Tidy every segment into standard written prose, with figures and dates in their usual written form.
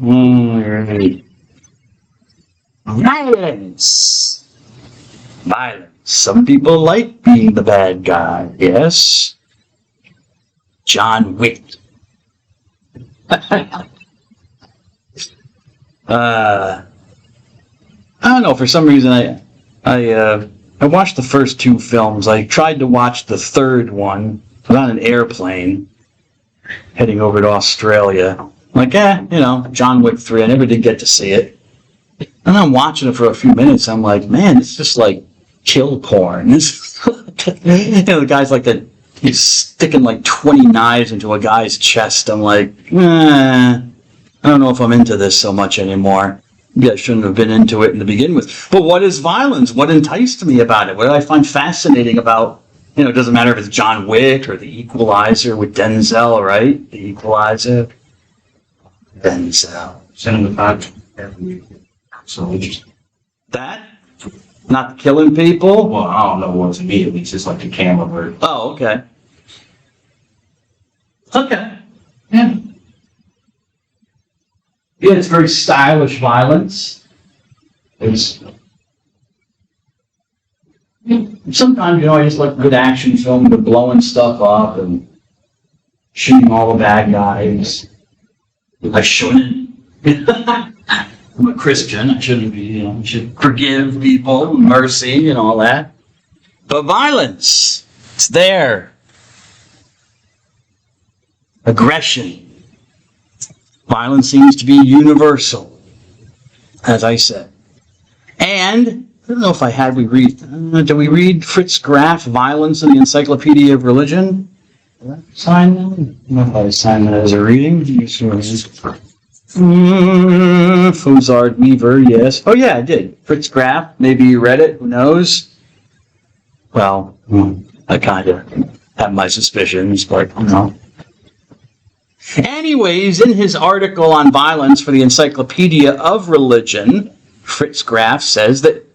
Alright. Violence. Violence. Some people like being the bad guy, yes? John Wick. I don't know, for some reason I watched the first two films. I tried to watch the third one. I was on an airplane heading over to Australia. I'm like, John Wick 3. I never did get to see it. And I'm watching it for a few minutes. I'm like, man, it's just like kill porn. The guy's like he's sticking like 20 knives into a guy's chest. I'm like, I don't know if I'm into this so much anymore. Maybe I shouldn't have been into it in the beginning with. But what is violence? What enticed me about it? What did I find fascinating about, it doesn't matter if it's John Wick or The Equalizer with Denzel, right? The Equalizer. Denzel. Cinematography. So interesting. That? Not killing people? Well, I don't know what's immediately. It's just like the camera work. Oh, okay. Okay. Yeah. Yeah, it's very stylish violence. It's sometimes, I just like good action film with blowing stuff up and shooting all the bad guys. I shouldn't. I'm a Christian. I shouldn't be, I should forgive people, mercy, and all that. But violence, it's there. Aggression. Violence seems to be universal, as I said. And, I don't know if did we read Fritz Graf, Violence in the Encyclopedia of Religion? Did I sign that? I don't know if I signed that as a reading. Fozard Weaver, yes. Oh yeah, I did. Fritz Graf, maybe you read it, who knows? Well, I kind of have my suspicions, but Anyways, in his article on violence for the Encyclopedia of Religion, Fritz Graf says that,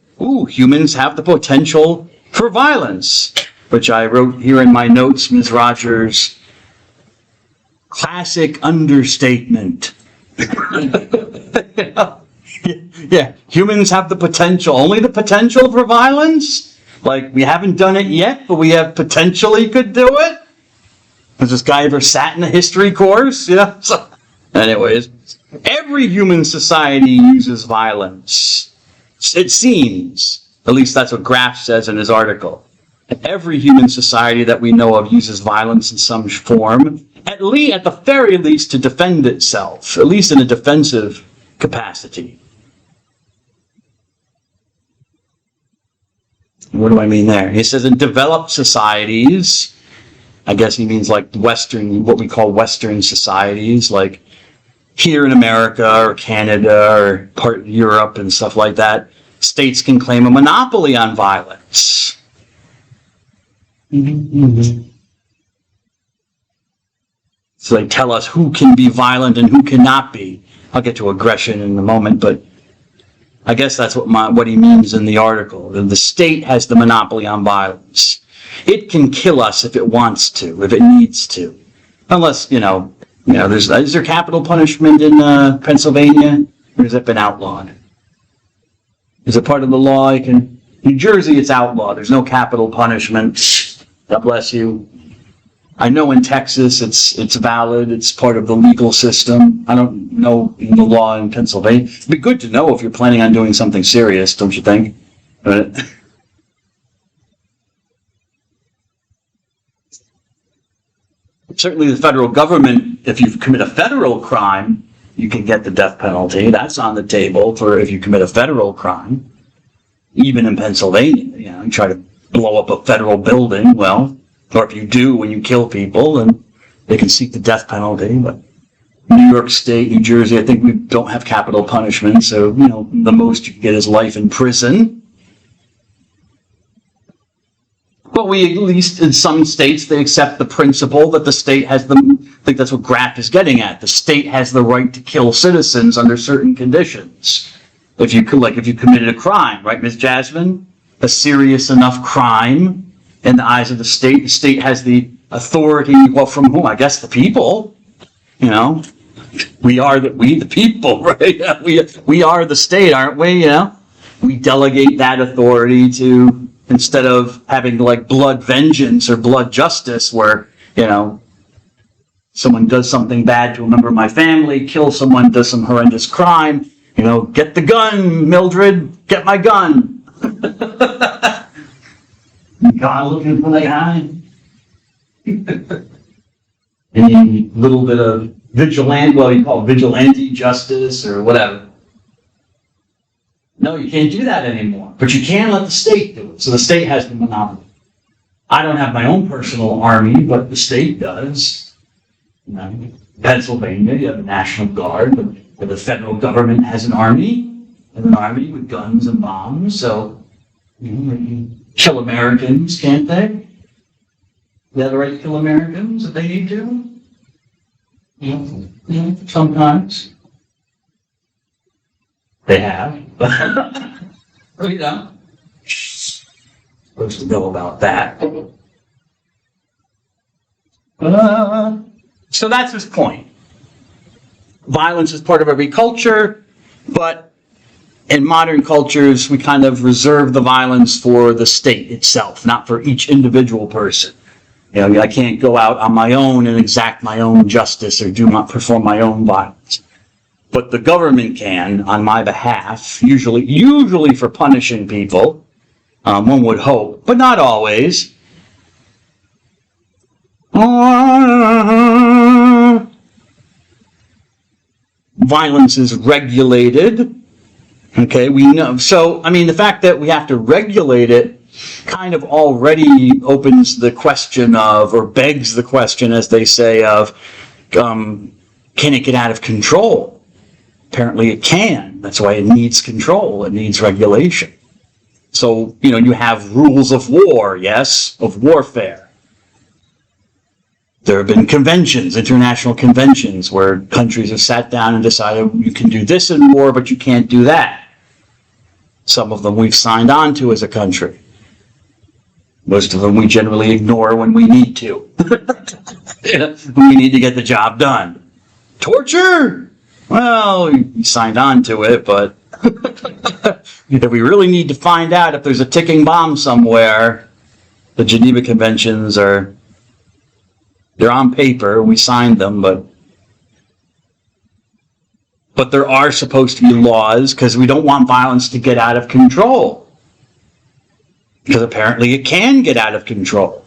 humans have the potential for violence, which I wrote here in my notes, Ms. Rogers. Classic understatement. Yeah, humans have the potential, only the potential for violence? Like, we haven't done it yet, but we have potentially could do it? Has this guy ever sat in a history course? So, anyways, every human society uses violence. It seems. At least that's what Graf says in his article. Every human society that we know of uses violence in some form, at the very least to defend itself, at least in a defensive capacity. What do I mean there? He says in developed societies, I guess he means like Western, what we call Western societies, like here in America or Canada or part of Europe and stuff like that, states can claim a monopoly on violence. So they tell us who can be violent and who cannot be. I'll get to aggression in a moment, but I guess that's what he means in the article. The state has the monopoly on violence. It can kill us if it wants to, if it needs to. Unless, is there capital punishment in Pennsylvania? Or has it been outlawed? Is it part of the law? New Jersey, it's outlawed. There's no capital punishment. God bless you. I know in Texas it's valid. It's part of the legal system. I don't know the law in Pennsylvania. It'd be good to know if you're planning on doing something serious, don't you think? Certainly the federal government, if you commit a federal crime, you can get the death penalty. That's on the table for if you commit a federal crime. Even in Pennsylvania, you try to blow up a federal building, or if you do when you kill people, then they can seek the death penalty. But New York State, New Jersey, I think we don't have capital punishment, so, the most you can get is life in prison. But we, at least in some states, they accept the principle that the state has I think that's what Graf is getting at. The state has the right to kill citizens under certain conditions. If you committed a crime, right, Ms. Jasmine? a serious enough crime in the eyes of the state. The state has the authority, well, from whom? I guess the people, you know. We the people, right? Yeah, we are the state, aren't we? You know, we delegate that authority to, instead of having like blood vengeance or blood justice, where, you know, someone does something bad to a member of my family, kills someone, does some horrendous crime, you know, get the gun, Mildred, get my gun. God looking for that guy. Any little bit of vigilante, well, you call it vigilante justice or whatever. No, you can't do that anymore. But you can let the state do it. So the state has the monopoly. I don't have my own personal army, but the state does. You know, Pennsylvania, you have the National Guard, but the federal government has an army with guns and bombs. So, you know, they can kill Americans, can't they? They have the right to kill Americans if they need to. Yeah, sometimes. They have. You know. Supposed to know about that. So that's his point. Violence is part of every culture, but in modern cultures, we kind of reserve the violence for the state itself, not for each individual person. You know, I can't go out on my own and exact my own justice or perform my own violence. But the government can, on my behalf, usually for punishing people, one would hope, but not always. Violence is regulated. Okay, we know. So, I mean, the fact that we have to regulate it kind of already opens the question of, or begs the question, as they say, of, can it get out of control? Apparently it can. That's why it needs control. It needs regulation. So, you know, you have rules of war, yes, of warfare. There have been conventions, international conventions, where countries have sat down and decided you can do this in war, but you can't do that. Some of them we've signed on to as a country. Most of them we generally ignore when we need to. We need to get the job done. Torture? Well, we signed on to it, but if we really need to find out if there's a ticking bomb somewhere, the Geneva Conventions they're on paper, we signed them, but there are supposed to be laws because we don't want violence to get out of control. Because apparently it can get out of control.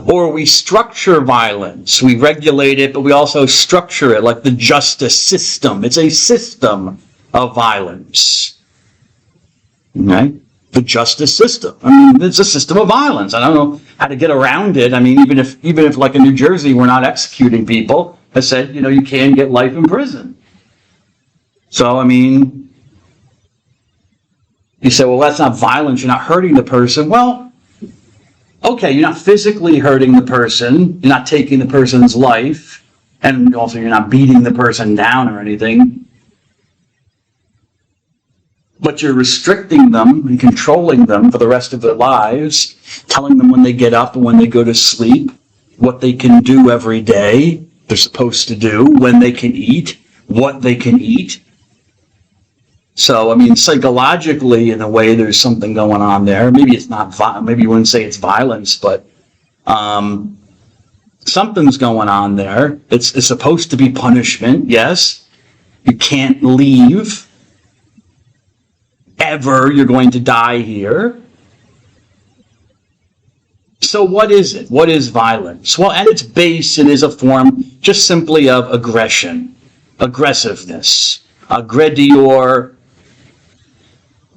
Or we structure violence. We regulate it, but we also structure it like the justice system. It's a system of violence. Right? The justice system. I mean, it's a system of violence. I don't know how to get around it. I mean, even if like in New Jersey, we're not executing people, I said, you know, you can get life in prison. So, I mean, you say, well, that's not violence. You're not hurting the person. Well, okay, you're not physically hurting the person. You're not taking the person's life. And also, you're not beating the person down or anything. But you're restricting them and controlling them for the rest of their lives, telling them when they get up and when they go to sleep, what they can do every day, they're supposed to do, when they can eat, what they can eat. So, I mean, psychologically, in a way, there's something going on there. Maybe it's not, maybe you wouldn't say it's violence, but something's going on there. It's supposed to be punishment, yes. You can't leave. Ever, you're going to die here. So what is it? What is violence? Well, at its base, it is a form just simply of aggression, aggressiveness. Gredior.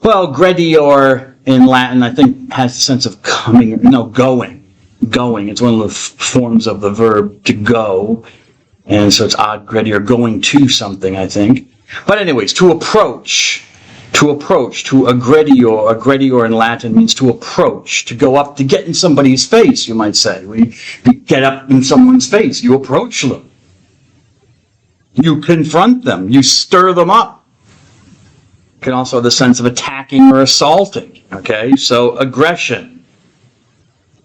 Well, gredior in Latin, I think, has the sense of going. Going. It's one of the forms of the verb to go. And so it's ad gredior, going to something, I think. But anyways, to approach. To aggredior. Aggredior in Latin means to approach, to go up, to get in somebody's face, you might say. You get up in someone's face, you approach them. You confront them, you stir them up. Can also have the sense of attacking or assaulting. Okay, so aggression,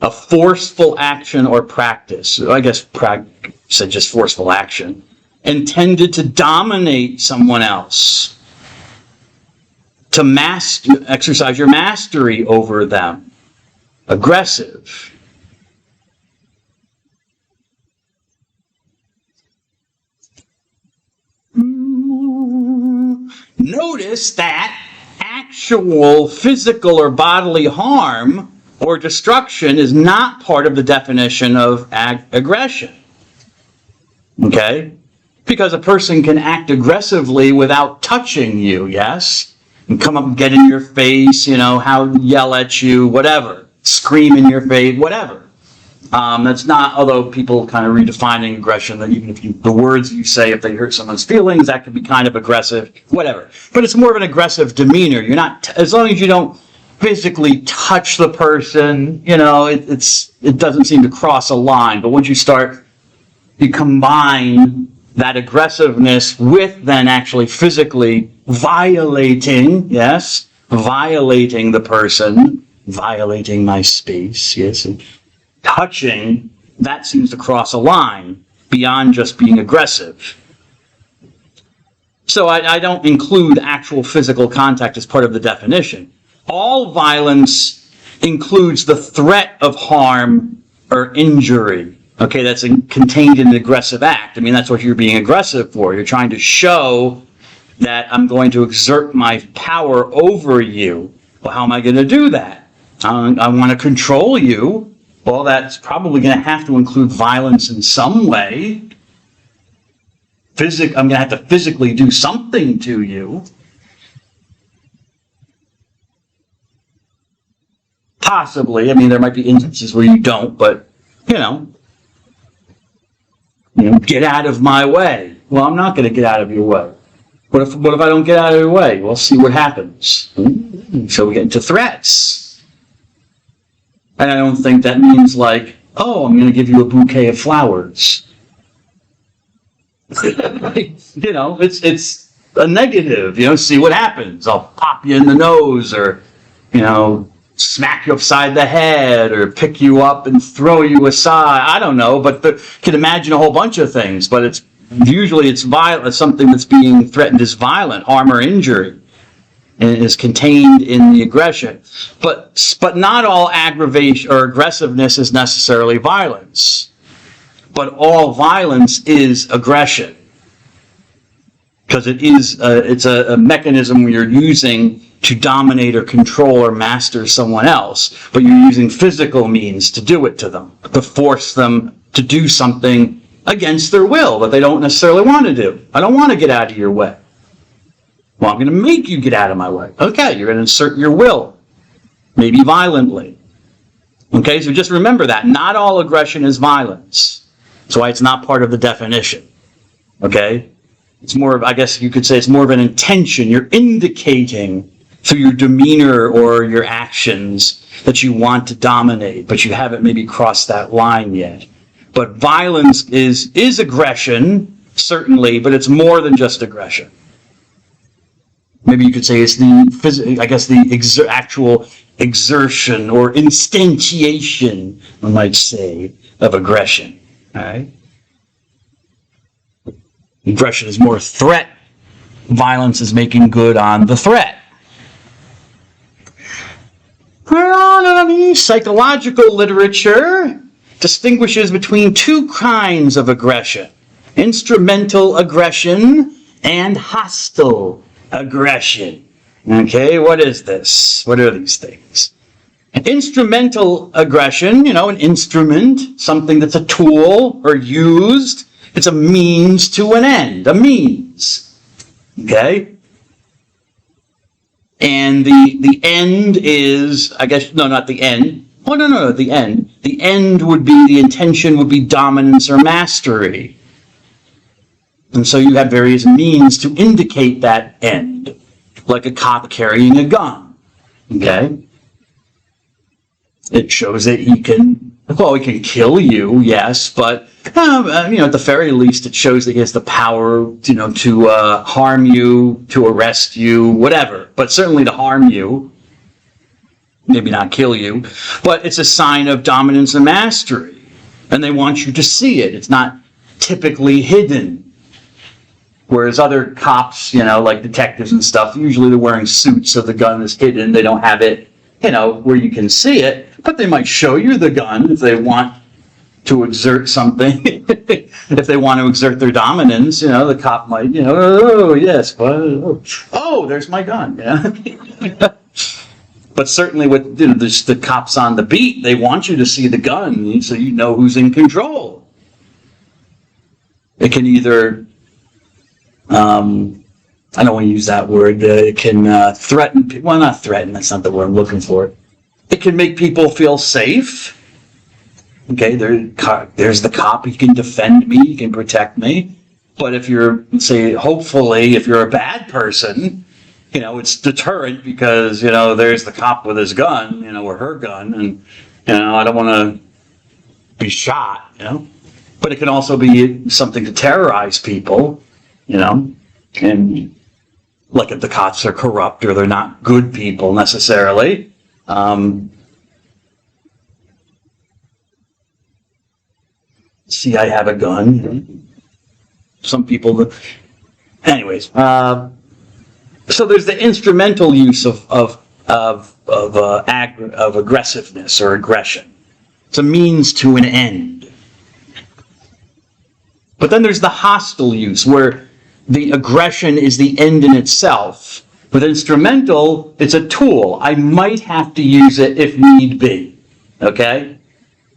a forceful action or practice. I guess said just forceful action, intended to dominate someone else, to exercise your mastery over them. Aggressive. Notice that actual physical or bodily harm or destruction is not part of the definition of aggression. Okay? Because a person can act aggressively without touching you, yes? And come up and get in your face, yell at you, whatever. Scream in your face, whatever. That's not, although people kind of redefining aggression, that even if the words you say, if they hurt someone's feelings, that can be kind of aggressive, whatever. But it's more of an aggressive demeanor. You're not, as long as you don't physically touch the person, it doesn't seem to cross a line. But once you combine that aggressiveness with then actually physically violating the person, violating my space, yes, and touching, that seems to cross a line beyond just being aggressive. So I don't include actual physical contact as part of the definition. All violence includes the threat of harm or injury. Okay, that's contained in an aggressive act. I mean, that's what you're being aggressive for. You're trying to show that I'm going to exert my power over you. Well, how am I going to do that? I want to control you. Well, that's probably going to have to include violence in some way. I'm going to have to physically do something to you. Possibly. I mean, there might be instances where you don't, but, get out of my way. Well, I'm not going to get out of your way. What if I don't get out of your way? We'll see what happens. So we get into threats. And I don't think that means like, oh, I'm going to give you a bouquet of flowers. It's a negative, see what happens. I'll pop you in the nose or, smack you upside the head or pick you up and throw you aside. I don't know, but can imagine a whole bunch of things. But it's violent. Something that's being threatened is violent, harm or injury, and is contained in the aggression. But not all aggravation or aggressiveness is necessarily violence. But all violence is aggression, because it's a mechanism where you're using to dominate or control or master someone else, but you're using physical means to do it to them, to force them to do something against their will that they don't necessarily want to do. I don't want to get out of your way. Well, I'm going to make you get out of my way. Okay, you're going to insert your will, maybe violently. Okay, so just remember that. Not all aggression is violence. That's why it's not part of the definition. Okay? It's more of, I guess you could say, it's more of an intention. You're indicating through your demeanor or your actions that you want to dominate, but you haven't maybe crossed that line yet. But violence is aggression, certainly, but it's more than just aggression. Maybe you could say it's the actual exertion or instantiation, one might say, of aggression. All right? Aggression is more threat. Violence is making good on the threat. Psychological literature distinguishes between two kinds of aggression: instrumental aggression and hostile aggression. Okay, what is this? What are these things? Instrumental aggression, an instrument, something that's a tool or used. It's a means to an end, a means. Okay? And the end is, not the end. Oh, no, the end. The end would be, the intention would be dominance or mastery. And so you have various means to indicate that end, like a cop carrying a gun. Okay? It shows that he can Well, he can kill you, yes, but at the very least, it shows that he has the power, to harm you, to arrest you, whatever. But certainly to harm you, maybe not kill you. But it's a sign of dominance and mastery, and they want you to see it. It's not typically hidden. Whereas other cops, like detectives and stuff, usually they're wearing suits, so the gun is hidden. They don't have it, where you can see it. But they might show you the gun if they want to exert something. If they want to exert their dominance, the cop might, oh, yes, but, oh, there's my gun. But certainly with the cops on the beat, they want you to see the gun so you know who's in control. It can either, I don't want to use that word, it can threaten, well, not threaten, that's not the word I'm looking for. It can make people feel safe. Okay, there's the cop, he can defend me, he can protect me. But if you're, hopefully, if you're a bad person, it's deterrent because, there's the cop with his gun, or her gun, and, I don't want to be shot, But it can also be something to terrorize people, and like if the cops are corrupt or they're not good people necessarily. See, I have a gun. Some people, anyways. So there's the instrumental use of aggressiveness or aggression. It's a means to an end. But then there's the hostile use, where the aggression is the end in itself. With instrumental, it's a tool. I might have to use it if need be. Okay?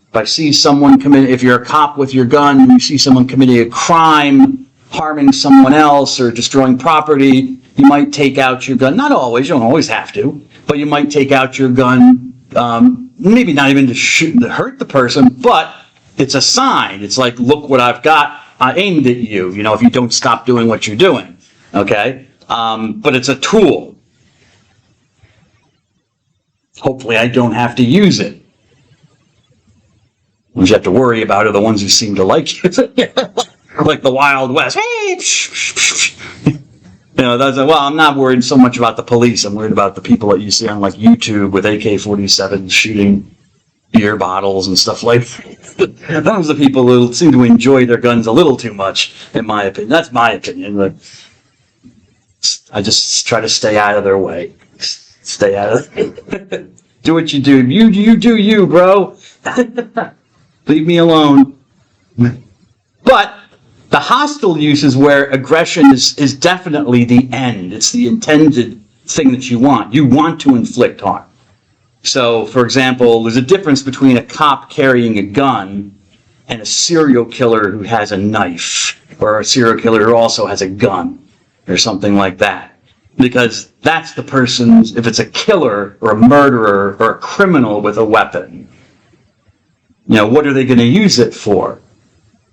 If I see someone if you're a cop with your gun and you see someone committing a crime, harming someone else or destroying property, you might take out your gun. Not always, you don't always have to, but you might take out your gun, maybe not even to hurt the person, but it's a sign. It's like, look what I've got aimed at you, if you don't stop doing what you're doing. Okay? But it's a tool. Hopefully I don't have to use it. The ones you have to worry about are the ones who seem to like you. Like the Wild West. I'm not worried so much about the police. I'm worried about the people that you see on YouTube with AK-47s shooting beer bottles and stuff like that. Those are the people who seem to enjoy their guns a little too much, in my opinion. That's my opinion. I just try to stay out of their way. Stay out of it. Do what you do. You do you, bro. Leave me alone. But the hostile use is where aggression is definitely the end. It's the intended thing that you want. You want to inflict harm. So, for example, there's a difference between a cop carrying a gun and a serial killer who has a knife, or a serial killer who also has a gun, or something like that. Because that's the person's, if it's a killer or a murderer or a criminal with a weapon, what are they going to use it for?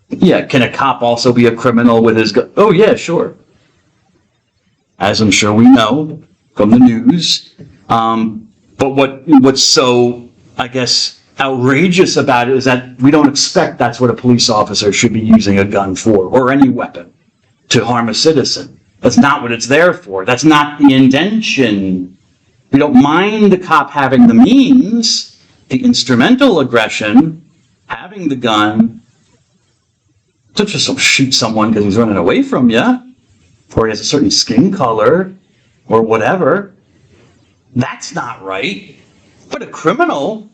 Yeah, can a cop also be a criminal with his gun? Oh, yeah, sure. As I'm sure we know from the news. But what's so, I guess, outrageous about it is that we don't expect that's what a police officer should be using a gun for, or any weapon, to harm a citizen. That's not what it's there for. That's not the intention. We don't mind the cop having the means, the instrumental aggression, having the gun, to just shoot someone because he's running away from you, or he has a certain skin color, or whatever. That's not right. But a criminal,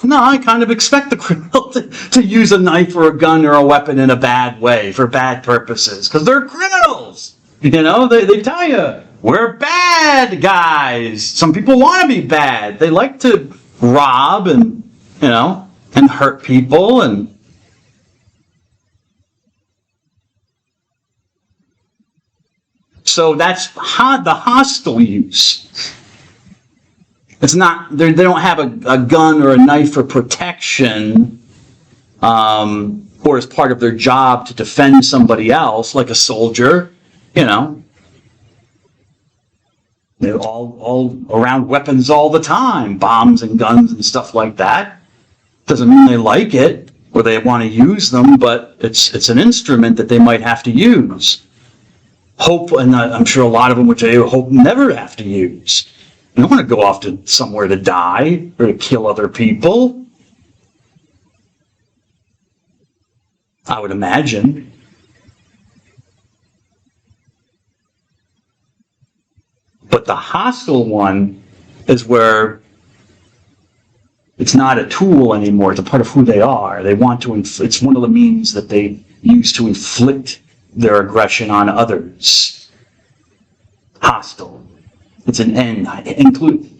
no, I kind of expect the criminal to use a knife or a gun or a weapon in a bad way, for bad purposes, because they're criminals. They tell you, we're bad guys. Some people want to be bad. They like to rob and hurt people, and so that's the hostile use. It's not, they don't have a gun or a knife for protection, or as part of their job to defend somebody else, like a soldier, They're all around weapons all the time, bombs and guns and stuff like that. Doesn't mean they like it or they want to use them, but it's an instrument that they might have to use. Hope, and I'm sure a lot of them, which they hope never have to use. You don't want to go off to somewhere to die or to kill other people. I would imagine. But the hostile one is where it's not a tool anymore. It's a part of who they are. They want to. It's one of the means that they use to inflict their aggression on others. Hostile. It's an end.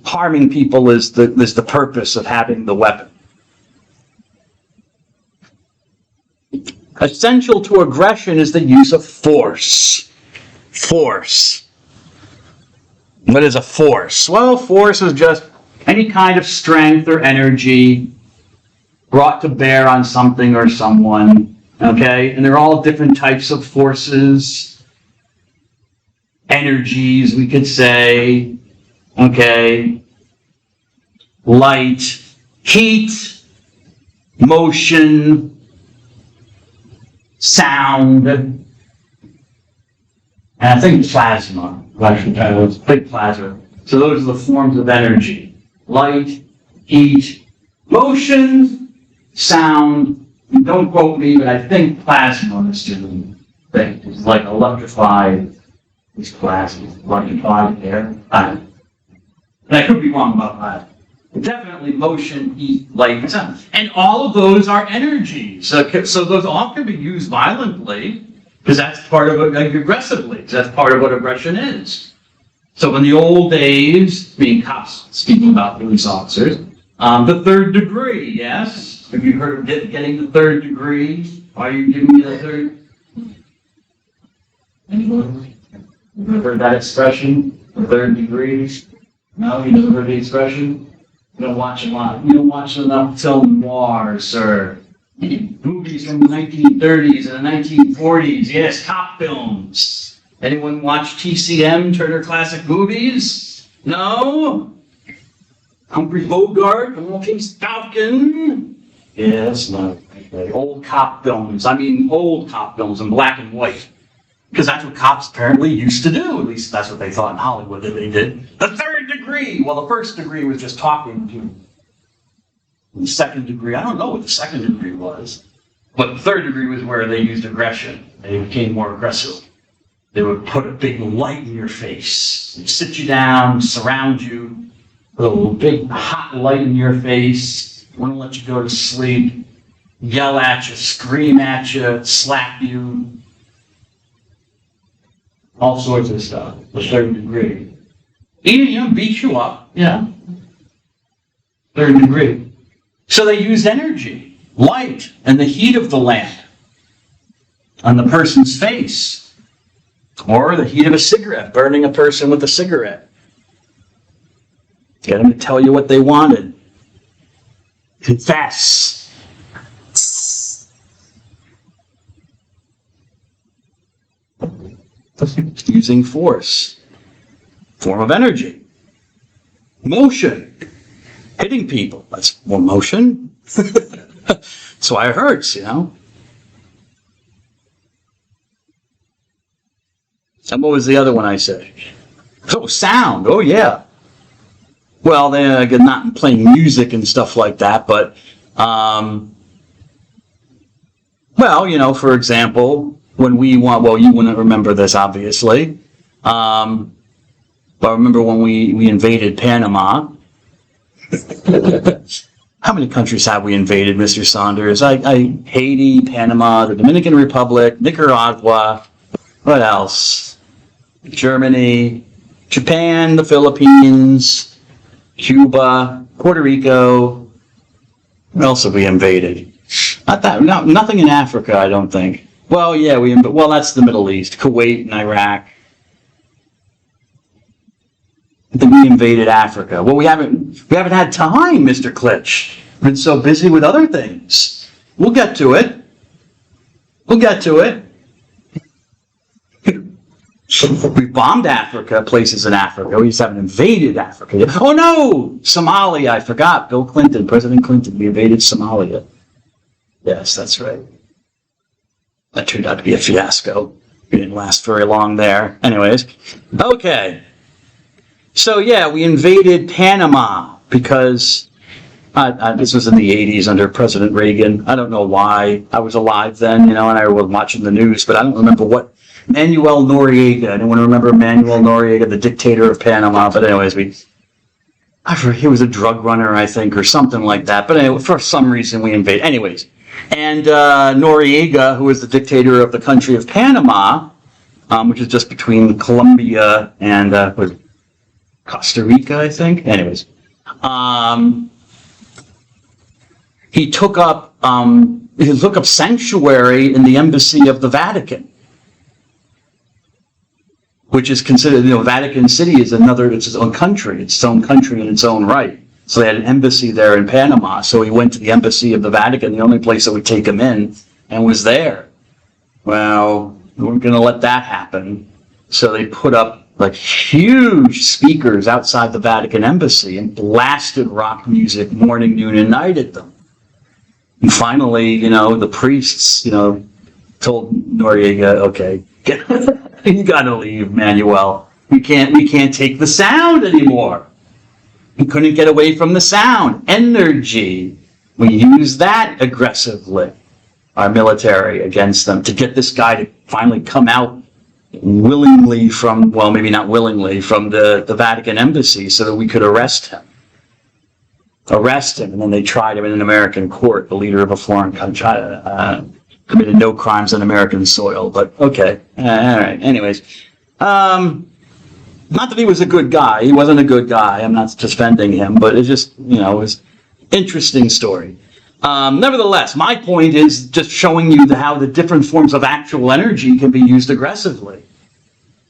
Harming people is the purpose of having the weapon. Essential to aggression is the use of force. Force. What is a force? Well, force is just any kind of strength or energy brought to bear on something or someone. Okay? And they're all different types of forces. Energies, we could say. Okay? Light, heat, motion, sound, and I think plasma. Big plasma. So those are the forms of energy. Light, heat, motion, sound. Don't quote me, but I think plasma is the thing. It's like electrified. These plasmas, electrified air. And I could be wrong about that. Definitely motion, heat, light, and sound. And all of those are energies. So those all can be used violently, because that's part of it, like aggressively, because that's part of what aggression is. So in the old days, being cops, speaking about police officers, the third degree, yes? Have you heard of getting the third degree? Are you giving me the third? Anyone? You heard that expression? The third degree? No, you never heard the expression? You don't watch a lot. You don't watch enough film noir, sir. Movies from the 1930s and the 1940s. Yes, cop films. Anyone watch TCM, Turner Classic Movies? No? Humphrey Bogart, Maltese Falcon? Yes, no. Okay. Old cop films. I mean, old cop films in black and white. Because that's what cops apparently used to do. At least that's what they thought in Hollywood that they did. The third degree. Well, the first degree was just talking to. The second degree, I don't know what the second degree was. But the third degree was where they used aggression. They became more aggressive. They would put a big light in your face. They'd sit you down, surround you, put a little big hot light in your face. Wouldn't let you go to sleep. Yell at you, scream at you, slap you. All sorts of stuff, the third degree. Even, beat you up, yeah. Third degree. So they used energy, light, and the heat of the lamp on the person's face. Or the heat of a cigarette, burning a person with a cigarette. Get them to tell you what they wanted. Confess. Using force. Form of energy. Motion. Hitting people. That's more motion. That's why it hurts, And what was the other one I said? Oh, sound. Oh, yeah. Well, they're not playing music and stuff like that, but, for example, when we want, well, you wouldn't remember this, obviously. But remember when we invaded Panama? How many countries have we invaded, Mr. Saunders? Haiti, Panama, the Dominican Republic, Nicaragua. What else? Germany, Japan, the Philippines, Cuba, Puerto Rico. What else have we invaded? Nothing in Africa, I don't think. Well, yeah, that's the Middle East, Kuwait and Iraq. I think we invaded Africa. Well, we haven't had time, Mr. Klitsch. We've been so busy with other things. We'll get to it. We bombed Africa, places in Africa. We just haven't invaded Africa yet. Oh no! Somalia, I forgot. Bill Clinton, President Clinton, we invaded Somalia. Yes, that's right. That turned out to be a fiasco. We didn't last very long there. Anyways, okay. So yeah, we invaded Panama because this was in the 80s under President Reagan. I don't know why. I was alive then, and I was watching the news, but I don't remember what. Manuel Noriega. Anyone remember Manuel Noriega, the dictator of Panama? But anyways, he was a drug runner, I think, or something like that. But anyway, for some reason, we invaded. Anyways, and Noriega, who was the dictator of the country of Panama, which is just between Colombia and Costa Rica, I think. Anyways, he took up sanctuary in the embassy of the Vatican, which is considered, Vatican City is it's its own country in its own right. So they had an embassy there in Panama. So he went to the embassy of the Vatican, the only place that would take him in, and was there. Well, we weren't going to let that happen. So they put up huge speakers outside the Vatican embassy and blasted rock music morning, noon, and night at them. And finally, the priests, told Noriega, okay, you gotta leave, Manuel. We can't take the sound anymore. We couldn't get away from the sound. Energy. We used that aggressively, our military, against them, to get this guy to finally come out willingly from, well, maybe not willingly, from the Vatican embassy so that we could arrest him. And then they tried him in an American court, the leader of a foreign country. Committed no crimes on American soil, but okay. All right. Anyways, not that he was a good guy. He wasn't a good guy. I'm not defending him, but it's just, it was interesting story. Nevertheless, my point is just showing you how the different forms of actual energy can be used aggressively,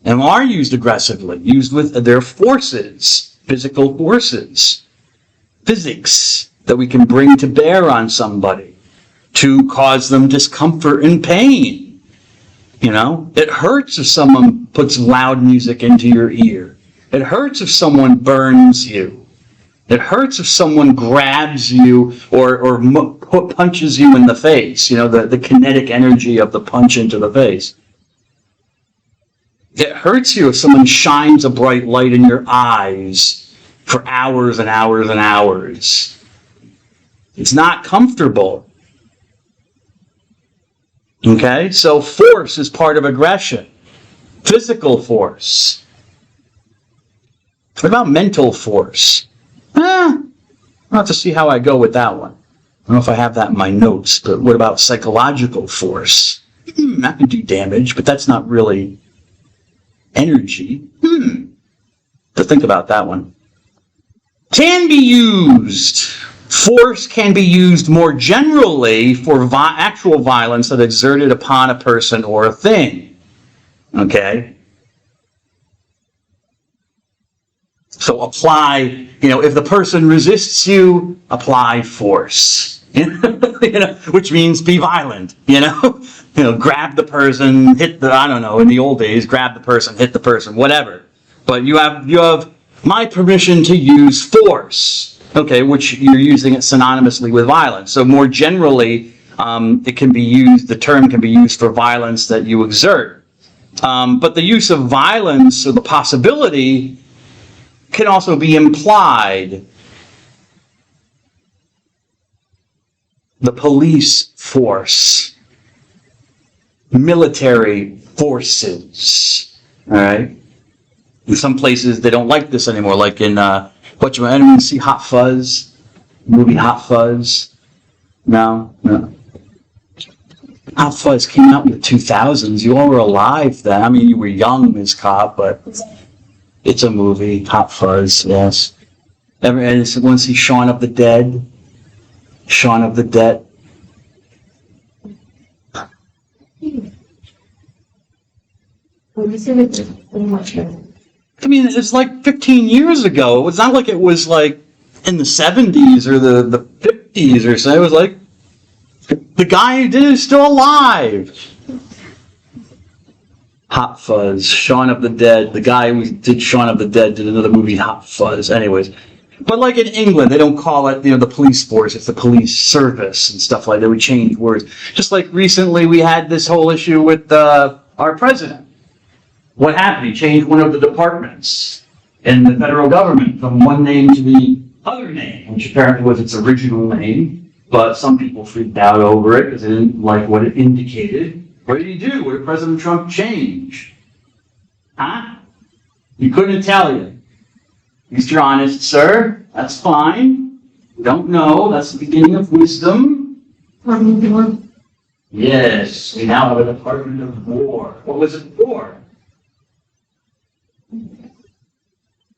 and are used aggressively, used with their forces, physical forces, physics that we can bring to bear on somebody to cause them discomfort and pain. It hurts if someone puts loud music into your ear. It hurts if someone burns you. It hurts if someone grabs you or punches you in the face, the kinetic energy of the punch into the face. It hurts you if someone shines a bright light in your eyes for hours and hours and hours. It's not comfortable. Okay, so force is part of aggression. Physical force. What about mental force? I'll have to see how I go with that one. I don't know if I have that in my notes, but what about psychological force? That can do damage, but that's not really energy. To think about that one. Can be used. Force can be used more generally for actual violence that exerted upon a person or a thing. Okay? So apply, if the person resists you, apply force. Which means be violent, grab the person, hit in the old days, grab the person, hit the person, whatever. But you have my permission to use force. Okay, which you're using it synonymously with violence. So more generally, the term can be used for violence that you exert. But the use of violence, or the possibility, can also be implied. The police force, military forces, all right? In some places, they don't like this anymore, like in anyone see Hot Fuzz? Movie Hot Fuzz? No. Hot Fuzz came out in the 2000s. You all were alive then. I mean, you were young, Ms. Cobb, but it's a movie. Hot Fuzz, yes. Everyone see Shaun of the Dead? Shaun of the Dead. I mean, it's like 15 years ago. It's not like it was like in the 70s or the 50s or so. It was like the guy who did it is still alive. Hot Fuzz, Shaun of the Dead. The guy who did Shaun of the Dead did another movie, Hot Fuzz. Anyways, but like in England, they don't call it, the police force. It's the police service and stuff like that. We change words. Just like recently, we had this whole issue with our president. What happened? He changed one of the departments in the federal government from one name to the other name, which apparently was its original name. But some people freaked out over it because they didn't like what it indicated. What did he do? What did President Trump change? Huh? He couldn't tell you. Mr. Honest, sir, that's fine. Don't know. That's the beginning of wisdom. Yes, we now have a Department of War. What was it for?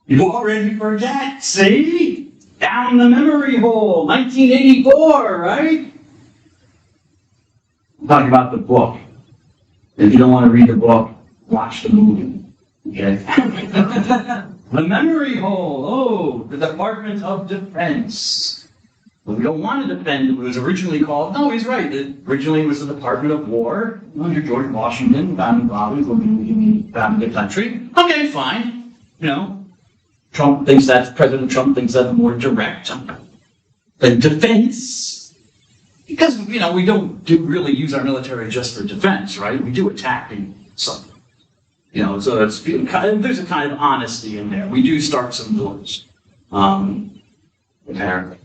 You already forget, see? Down the memory hole, 1984, right? I'm talking about the book. If you don't want to read the book, watch the movie. Okay? The memory hole. Oh, the Department of Defense. Well, we don't want to defend it. It was originally called, no, he's right. Originally it was the Department of War under George Washington, founding the country. Okay, fine. President Trump thinks that's more direct than defense. Because, we don't really use our military just for defense, right? We do attacking something. So there's a kind of honesty in there. We do start some wars, apparently.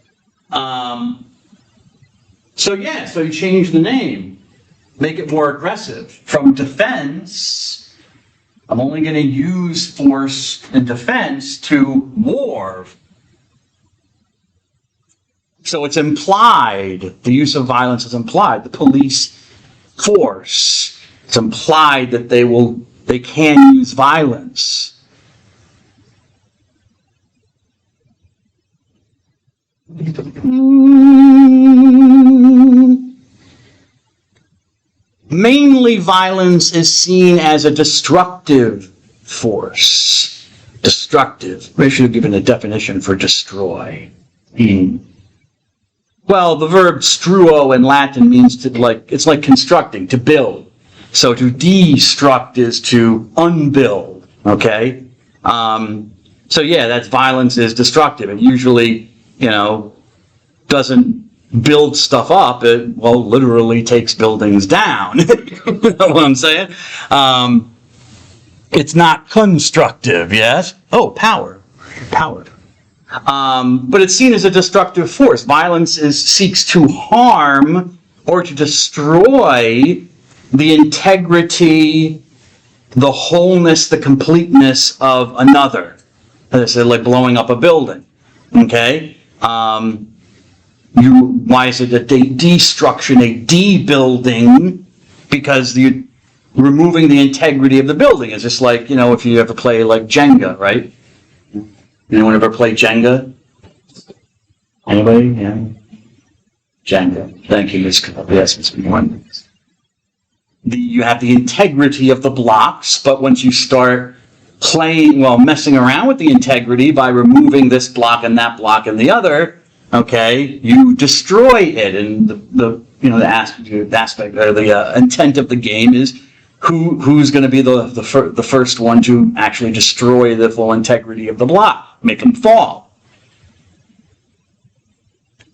So you change the name, make it more aggressive. From defense, I'm only going to use force in defense to war. So it's implied, the use of violence is implied. The police force, it's implied that they can use violence. Mainly, violence is seen as a destructive force. Destructive. I should have given a definition for destroy. Well, the verb struo in Latin means it's like constructing, to build. So to destruct is to unbuild, okay? That's violence is destructive. It usually, doesn't build stuff up. It, literally takes buildings down. You know what I'm saying? It's not constructive, yes? Oh, power. But it's seen as a destructive force. Violence seeks to harm or to destroy the integrity, the wholeness, the completeness of another. As I said, like blowing up a building. Okay? Why is it a destruction, a de-building? Because you're removing the integrity of the building. It's just like, if you ever play like Jenga, right? Anyone ever play Jenga? Anybody? Yeah. Jenga. Thank you, Ms. Cobb. Yes, Ms. Warren. You have the integrity of the blocks, but once you start messing around with the integrity by removing this block and the other, okay, you destroy it. And the aspect or the intent of the game is who's going to be the first one to actually destroy the full integrity of the block, make them fall.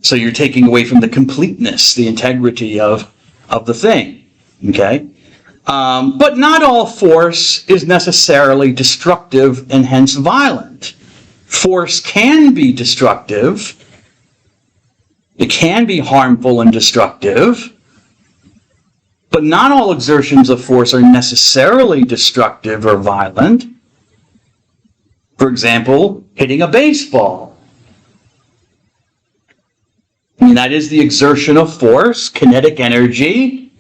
So you're taking away from the completeness, the integrity of the thing. Okay? But not all force is necessarily destructive and hence violent. Force can be destructive. It can be harmful and destructive. But not all exertions of force are necessarily destructive or violent. For example, hitting a baseball. That is the exertion of force, kinetic energy.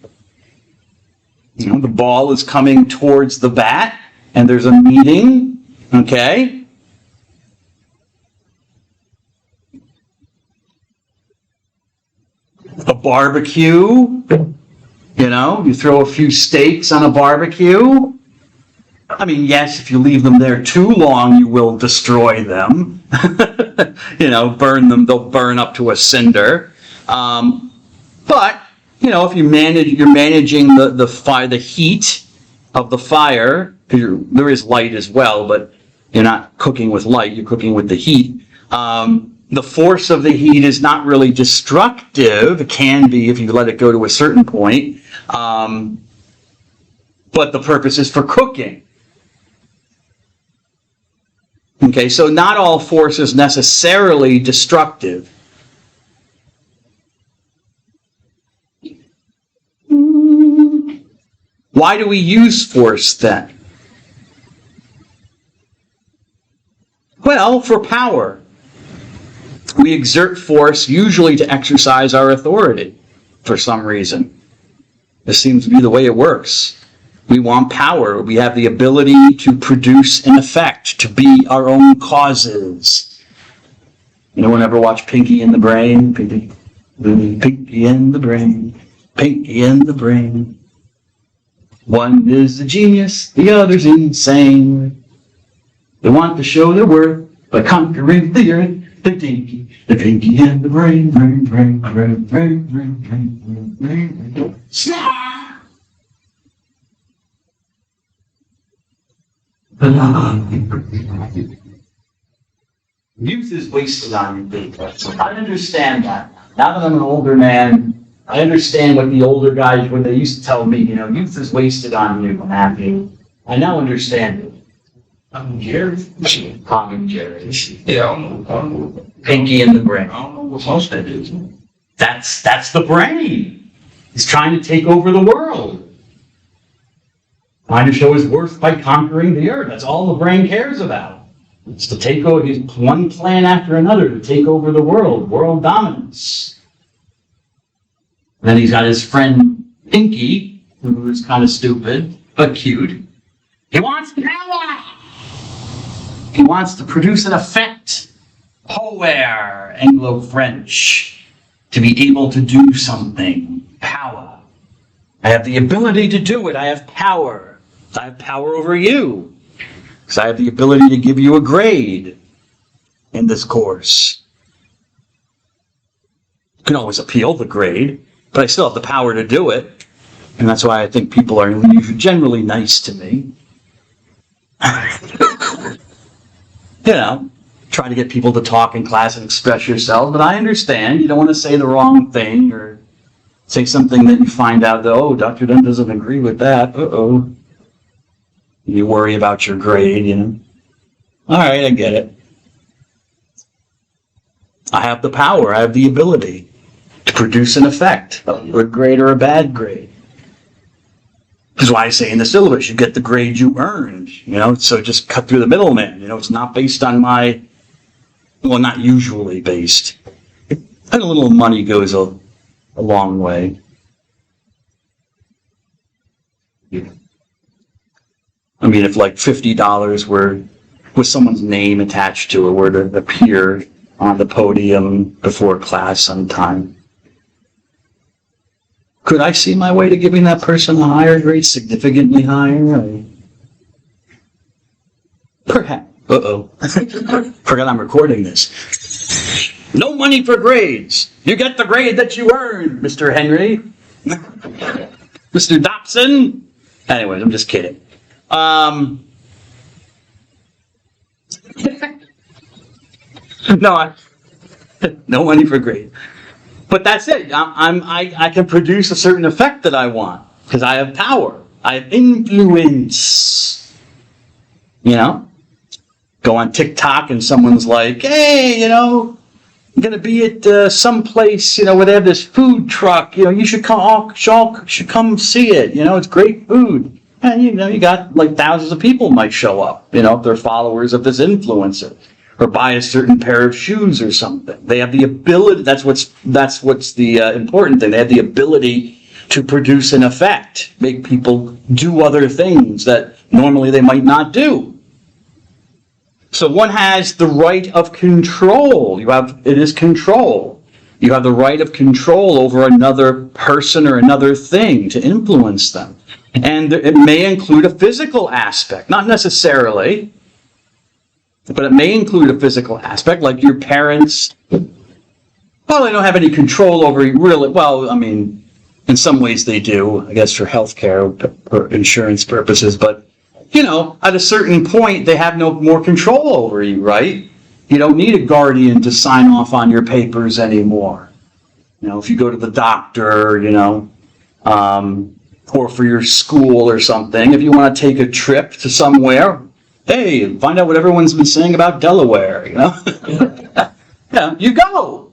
The ball is coming towards the bat, and there's a meeting, okay? A barbecue, you throw a few steaks on a barbecue. Yes, if you leave them there too long, you will destroy them. Burn them, they'll burn up to a cinder. But, if you're managing the fire, the heat, of the fire, because there is light as well, but you're not cooking with light, you're cooking with the heat. The force of the heat is not really destructive. It can be if you let it go to a certain point. But the purpose is for cooking. Okay, so not all force is necessarily destructive. Why do we use force then? Well, for power. We exert force usually to exercise our authority for some reason. This seems to be the way it works. We want power. We have the ability to produce an effect, to be our own causes. Anyone ever watch Pinky and the Brain? Pinky and the Brain. Pinky and the Brain. One is a genius, the other's insane. They want to show their worth by conquering the earth. The Pinky and the Brain, brain. Snap! Youth is wasted on you, people. I understand that. Now that I'm an older man, I understand what the older guys, when they used to tell me, youth is wasted on you, I'm happy. I now understand it. I'm Jerry. Tom Jerry. Yeah, I don't know. Pinky and the Brain. I don't know what most that is. That's the brain. He's trying to take over the world. Trying to show his worth by conquering the earth. That's all the brain cares about. It's to take over, he's one plan after another to take over the world dominance. Then he's got his friend Pinky, who is kind of stupid, but cute. He wants power! He wants to produce an effect. Power, Anglo-French. To be able to do something. Power. I have the ability to do it. I have power. I have power over you. Because I have the ability to give you a grade in this course. You can always appeal the grade, but I still have the power to do it. And that's why I think people are generally nice to me. Try to get people to talk in class and express yourself, but I understand you don't want to say the wrong thing or say something that you find out that, oh, Dr. Dunn doesn't agree with that. Uh-oh. You worry about your grade, All right, I get it. I have the power, I have the ability to produce an effect, a good grade or a bad grade. This is why I say in the syllabus, you get the grade you earned, so just cut through the middleman. It's not based on not usually based. And a little money goes a long way. I mean, if like $50 were with someone's name attached to it were to appear on the podium before class sometime, could I see my way to giving that person a higher grade, significantly higher? Perhaps. Uh-oh. Forgot I'm recording this. No money for grades. You get the grade that you earned, Mr. Henry. Mr. Dobson. Anyways, I'm just kidding. No money for grades. But that's it. I can produce a certain effect that I want because I have power. I have influence. Go on TikTok and someone's like, hey, I'm going to be at some place, where they have this food truck. You should come see it. It's great food. And, you got like thousands of people might show up, if they're followers of this influencer. Or buy a certain pair of shoes or something. They have the ability, that's what's the important thing. They have the ability to produce an effect, make people do other things that normally they might not do. So one has the right of control. It is control. You have the right of control over another person or another thing to influence them. And it may include a physical aspect, not necessarily. But it may include a physical aspect, like your parents. Well, they don't have any control over you, really. Well, I mean, In some ways they do, I guess, for healthcare or insurance purposes. But, at a certain point, they have no more control over you, right? You don't need a guardian to sign off on your papers anymore. If you go to the doctor, or for your school or something, if you want to take a trip to somewhere, hey, find out what everyone's been saying about Delaware, Yeah, you go.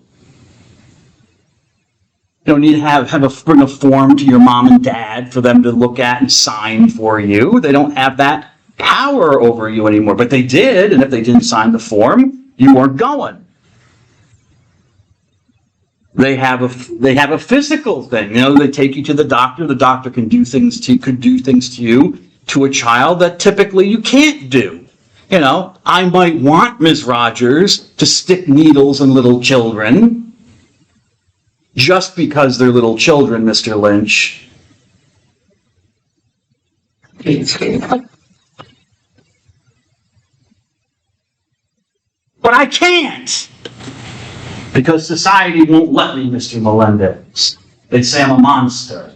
You don't need to bring a form to your mom and dad for them to look at and sign for you. They don't have that power over you anymore. But they did, and if they didn't sign the form, you weren't going. They have a physical thing. They take you to the doctor. The doctor could do things to you, to a child that typically you can't do. I might want Ms. Rogers to stick needles in little children. Just because they're little children, Mr. Lynch. But I can't! Because society won't let me, Mr. Melendez. They'd say I'm a monster.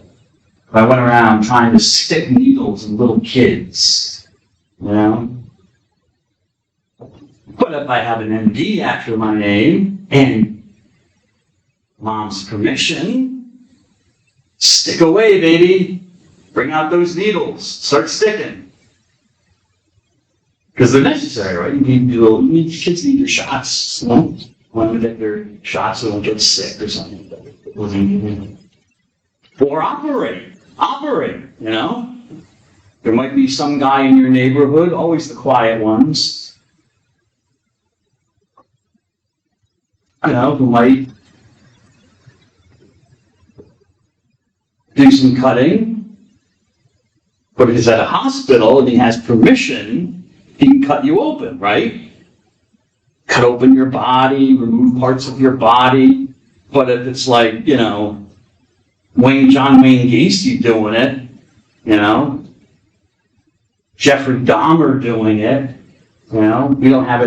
If I went around trying to stick needles in little kids. But if I have an MD after my name, and Mom's permission, stick away, baby. Bring out those needles. Start sticking. Because they're necessary, right? Kids need their shots. Want to get their shots so they don't get sick or something. Or operate. There might be some guy in your neighborhood, always the quiet ones, who might do some cutting, but if he's at a hospital and he has permission, he can cut you open, right? Cut open your body, remove parts of your body. But if it's like, John Wayne Gacy doing it, Jeffrey Dahmer doing it, we don't have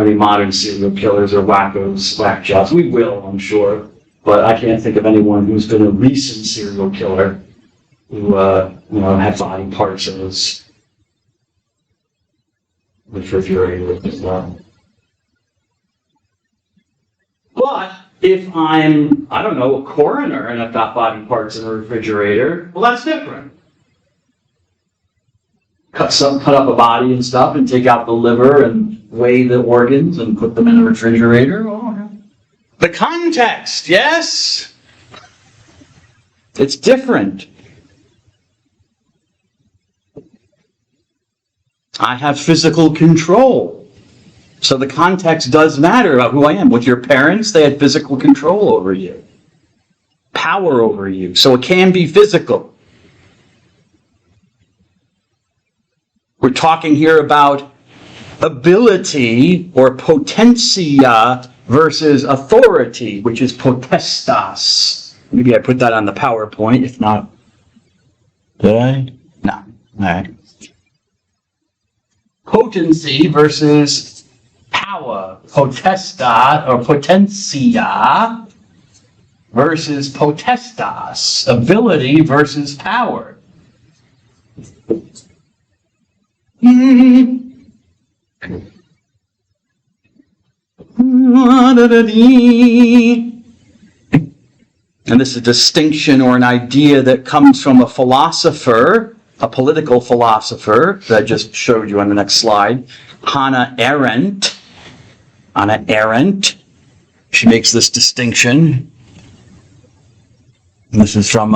any modern serial killers or wackos, whack jobs. We will, I'm sure, but I can't think of anyone who's been a recent serial killer who, had body parts in his refrigerator as well. But if I'm, a coroner and I've got body parts in a refrigerator, well, that's different. Cut up a body and stuff and take out the liver and weigh the organs and put them in a refrigerator. The context, yes? It's different. I have physical control. So the context does matter about who I am. With your parents, they had physical control over you. Power over you. So it can be physical. We're talking here about ability or potentia versus authority, which is potestas. Maybe I put that on the PowerPoint. If not, did I? No. All right. Potency versus power. Potesta or potentia versus potestas. Ability versus power. And this is a distinction or an idea that comes from a philosopher, a political philosopher that I just showed you on the next slide, Hannah Arendt. Hannah Arendt. She makes this distinction. And this is from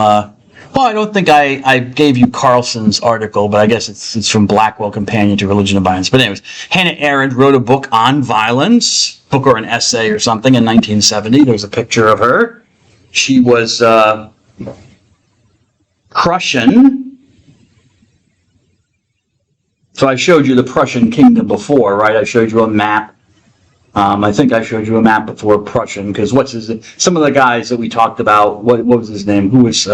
I don't think I gave you Carlson's article, but I guess it's from Blackwell Companion to Religion and Violence. But anyways, Hannah Arendt wrote a book on violence, book or an essay or something in 1970. There's a picture of her. She was Prussian. So I showed you the Prussian kingdom before, right? I showed you a map. I think I showed you a map before Prussian, because some of the guys that we talked about, what was his name? Who was...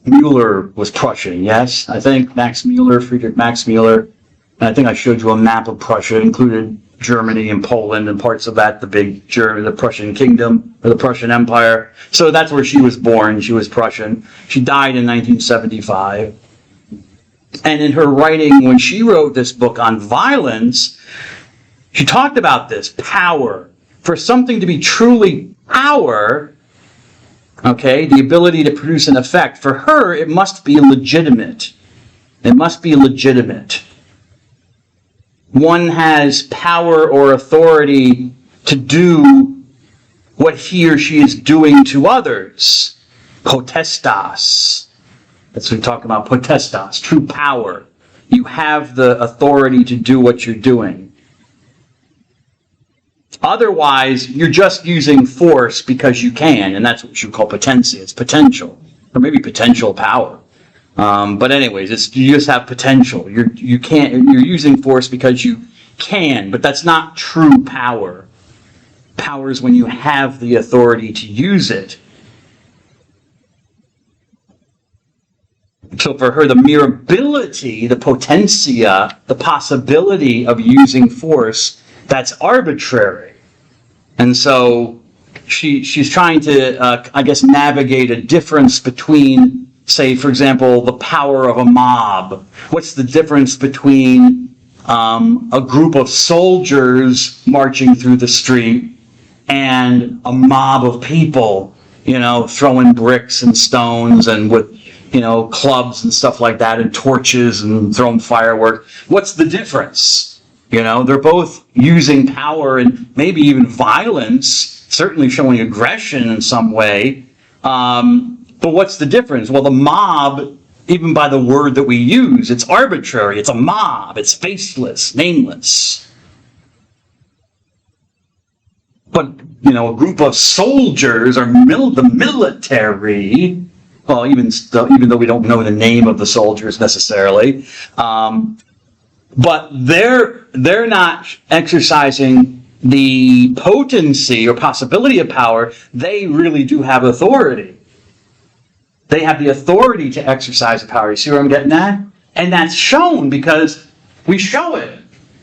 Mueller was Prussian, yes? I think Friedrich Max Mueller. And I think I showed you a map of Prussia. It included Germany and Poland and parts of that, the Prussian kingdom, or the Prussian Empire. So that's where she was born. She was Prussian. She died in 1975. And in her writing, when she wrote this book on violence, she talked about this power. For something to be truly power, okay, the ability to produce an effect, for her, it must be legitimate. It must be legitimate. One has power or authority to do what he or she is doing to others. Potestas. That's what we talk about, potestas, true power. You have the authority to do what you're doing. Otherwise, you're just using force because you can, and that's what you call potentia. It's potential, or maybe potential power. But anyways, you just have potential. You're using force because you can, but that's not true power. Power is when you have the authority to use it. So for her, the mere ability, the potentia, the possibility of using force, that's arbitrary. And so she's trying to, navigate a difference between, say, for example, the power of a mob. What's the difference between a group of soldiers marching through the street and a mob of people, throwing bricks and stones and with, clubs and stuff like that and torches and throwing fireworks? What's the difference? They're both using power and maybe even violence, certainly showing aggression in some way. But what's the difference? Well, the mob, even by the word that we use, it's arbitrary. It's a mob. It's faceless, nameless. But, a group of soldiers or the military, well, even though we don't know the name of the soldiers necessarily, but they're not exercising the potency or possibility of power. They really do have authority. They have the authority to exercise the power. You see where I'm getting at? And that's shown because we show it.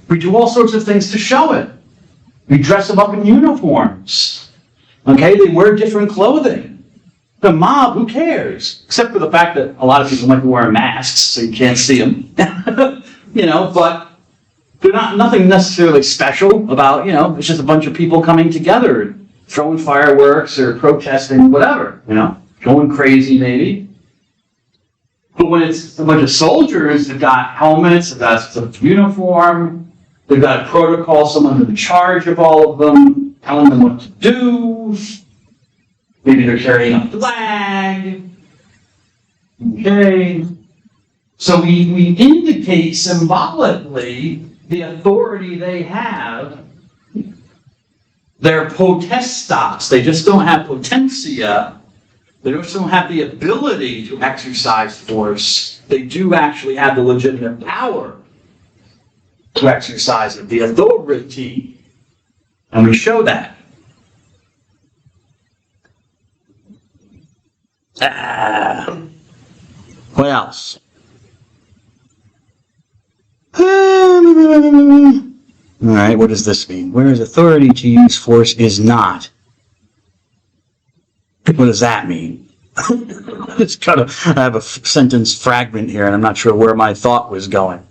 We do all sorts of things to show it. We dress them up in uniforms. Okay? They wear different clothing. The mob, who cares? Except for the fact that a lot of people might be wearing masks, so you can't see them. But they're nothing necessarily special about, it's just a bunch of people coming together, throwing fireworks or protesting, whatever, going crazy maybe. But when it's a bunch of soldiers, they've got helmets, they've got some uniform, they've got a protocol, someone in charge of all of them, telling them what to do. Maybe they're carrying a flag. Okay. So we indicate symbolically the authority they have. They're potestas. They just don't have potentia. They just don't have the ability to exercise force. They do actually have the legitimate power to exercise it, the authority. And we show that. What else? All right, what does this mean? Whereas authority to use force is not. What does that mean? It's kind of, I have a sentence fragment here, and I'm not sure where my thought was going.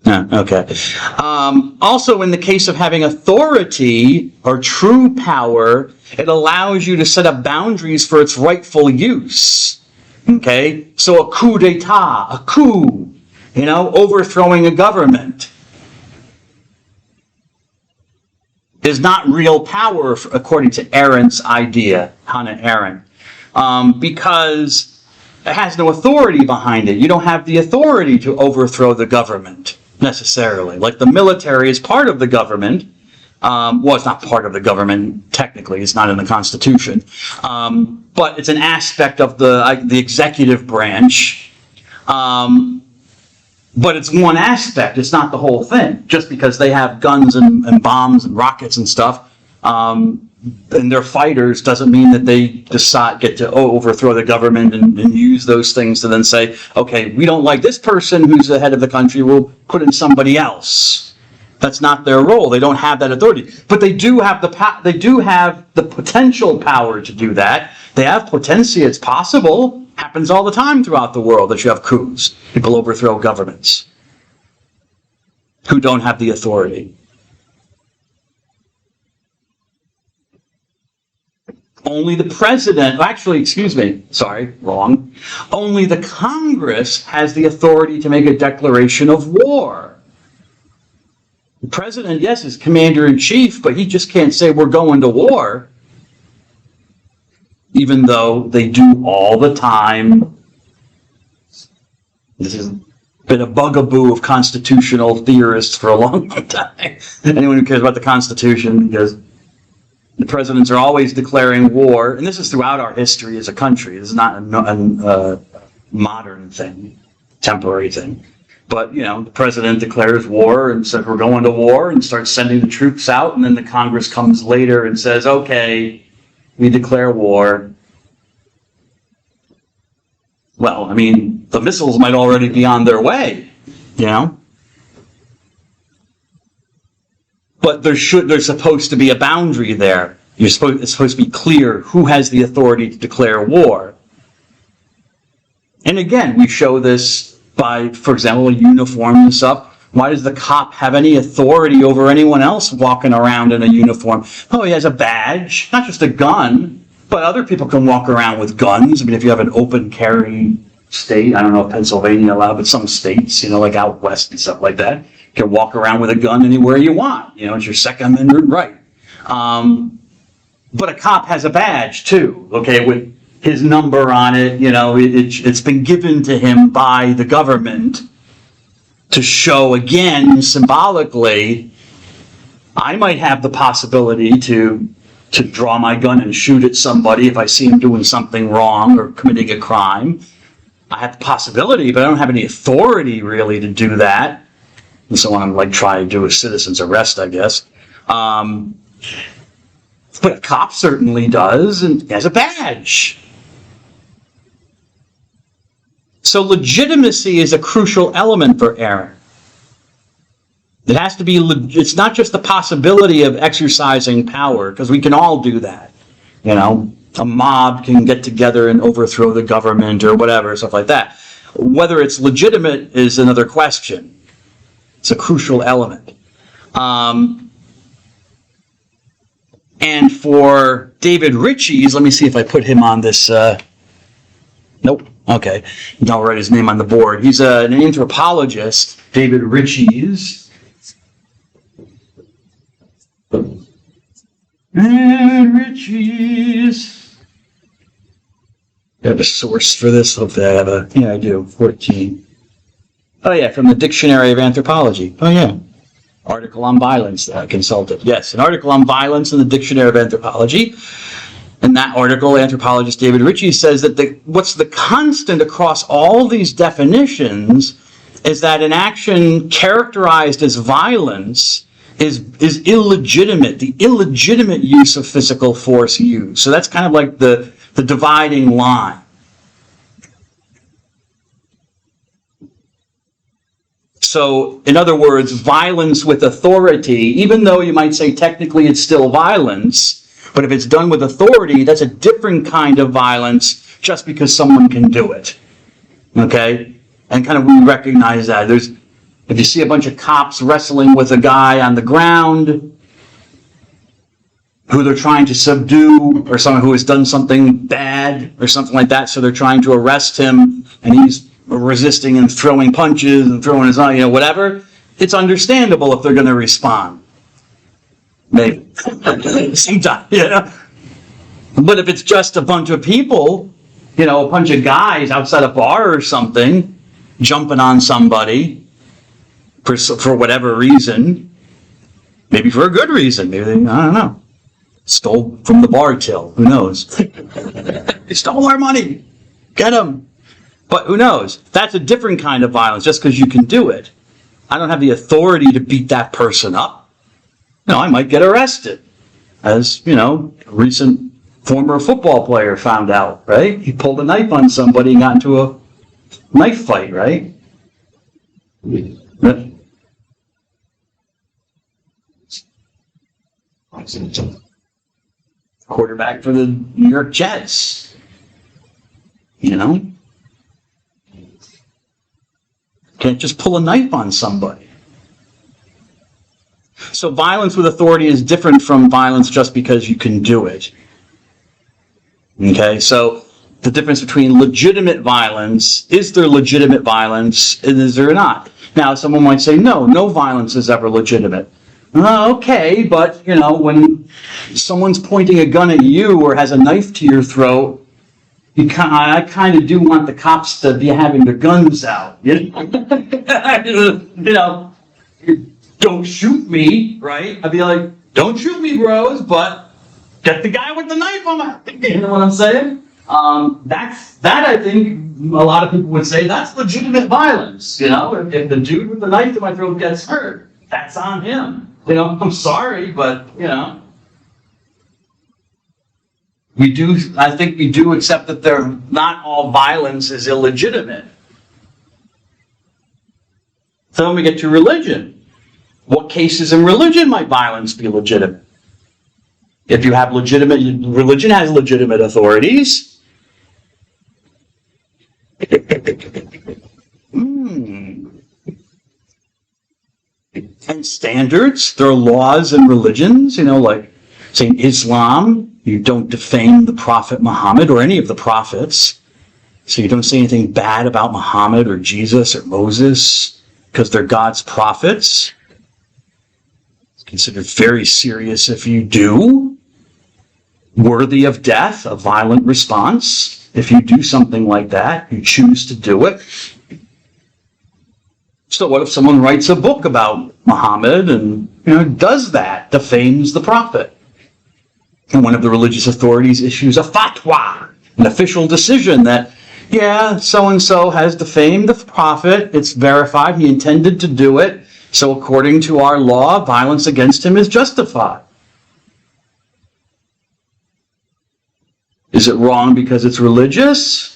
Okay. Also, in the case of having authority or true power, it allows you to set up boundaries for its rightful use. Okay? So a coup d'etat, a coup, overthrowing a government, is not real power, according to Arendt's idea, Hannah Arendt, because it has no authority behind it. You don't have the authority to overthrow the government, necessarily. Like the military is part of the government. Well, it's not part of the government, technically. It's not in the Constitution. But it's an aspect of the executive branch. But it's one aspect. It's not the whole thing. Just because they have guns and bombs and rockets and stuff and they're fighters doesn't mean that they get to overthrow the government and use those things to then say, okay, we don't like this person who's the head of the country, we'll put in somebody else. That's not their role. They don't have that authority, but they do have the potential power to do that. They have potentia. It's possible. Happens all the time throughout the world that you have coups. People overthrow governments who don't have the authority. Only the president, actually, excuse me, sorry, wrong. Only the Congress has the authority to make a declaration of war. The president, yes, is commander-in-chief, but he just can't say we're going to war, even though they do all the time. This has been a bugaboo of constitutional theorists for a long time. Anyone who cares about the Constitution, because the presidents are always declaring war, and this is throughout our history as a country. This is not a modern thing, temporary thing. But, the president declares war and says we're going to war and starts sending the troops out, and then the Congress comes later and says, okay, we declare war. Well, the missiles might already be on their way, But there's supposed to be a boundary there. It's supposed to be clear who has the authority to declare war. And again, we show this by, for example, uniform this up. Why does the cop have any authority over anyone else walking around in a uniform? Oh, he has a badge, not just a gun, but other people can walk around with guns. If you have an open carry state, I don't know if Pennsylvania allowed, but some states, like out west and stuff like that, you can walk around with a gun anywhere you want. It's your Second Amendment right. But a cop has a badge too, okay, with his number on it. It's been given to him by the government to show, again, symbolically, I might have the possibility to draw my gun and shoot at somebody if I see him doing something wrong or committing a crime. I have the possibility, but I don't have any authority really to do that. And so I'm trying to do a citizen's arrest, I guess. But a cop certainly does, and has a badge. So legitimacy is a crucial element for Aaron. It has to be, it's not just the possibility of exercising power, because we can all do that. A mob can get together and overthrow the government or whatever, stuff like that. Whether it's legitimate is another question. It's a crucial element. And for David Ritchie's, let me see if I put him on this. Nope. Okay. I'll write his name on the board. He's an anthropologist, David Ritchie's. And Ritchie's. I have a source for this. Hopefully I have yeah, I do. 14. Oh, yeah, from the Dictionary of Anthropology. Oh, yeah. Article on violence that I consulted. Yes, an article on violence in the Dictionary of Anthropology. In that article, anthropologist David Ritchie says that what's the constant across all these definitions is that an action characterized as violence is illegitimate, the illegitimate use of physical force used. So that's kind of like the dividing line. So, in other words, violence with authority, even though you might say technically it's still violence, but if it's done with authority, that's a different kind of violence just because someone can do it. Okay? And kind of we recognize that. If you see a bunch of cops wrestling with a guy on the ground who they're trying to subdue, or someone who has done something bad or something like that, so they're trying to arrest him and he's resisting and throwing punches and throwing his, whatever, it's understandable if they're going to respond. Maybe. Sometimes, But if it's just a bunch of people, a bunch of guys outside a bar or something, jumping on somebody for whatever reason, maybe for a good reason, maybe they, I don't know, stole from the bar till, who knows? They stole our money, get them. But who knows? That's a different kind of violence just because you can do it. I don't have the authority to beat that person up. No, I might get arrested. as, a recent former football player found out, right? He pulled a knife on somebody and got into a knife fight, right? Quarterback for the New York Jets. Can't just pull a knife on somebody. So violence with authority is different from violence just because you can do it. Okay, so the difference between legitimate violence, is there legitimate violence, and is there not? Now, someone might say, no violence is ever legitimate. Okay, but, when someone's pointing a gun at you or has a knife to your throat, I kind of do want the cops to be having their guns out. Don't shoot me, right? I'd be like, don't shoot me, bros, but get the guy with the knife on my... You know what I'm saying? That I think a lot of people would say that's legitimate violence. If the dude with the knife to my throat gets hurt, that's on him. I'm sorry, but I think we do accept that not all violence is illegitimate. So then we get to religion. What cases in religion might violence be legitimate? If you have religion has legitimate authorities. And standards, there are laws in religions, like say in Islam, you don't defame the Prophet Muhammad or any of the prophets. So you don't say anything bad about Muhammad or Jesus or Moses because they're God's prophets. It's considered very serious if you do. Worthy of death, a violent response. If you do something like that, you choose to do it. So what if someone writes a book about Muhammad and does that, defames the prophet? And one of the religious authorities issues a fatwa, an official decision that, so-and-so has defamed the prophet, it's verified, he intended to do it, so according to our law, violence against him is justified. Is it wrong because it's religious?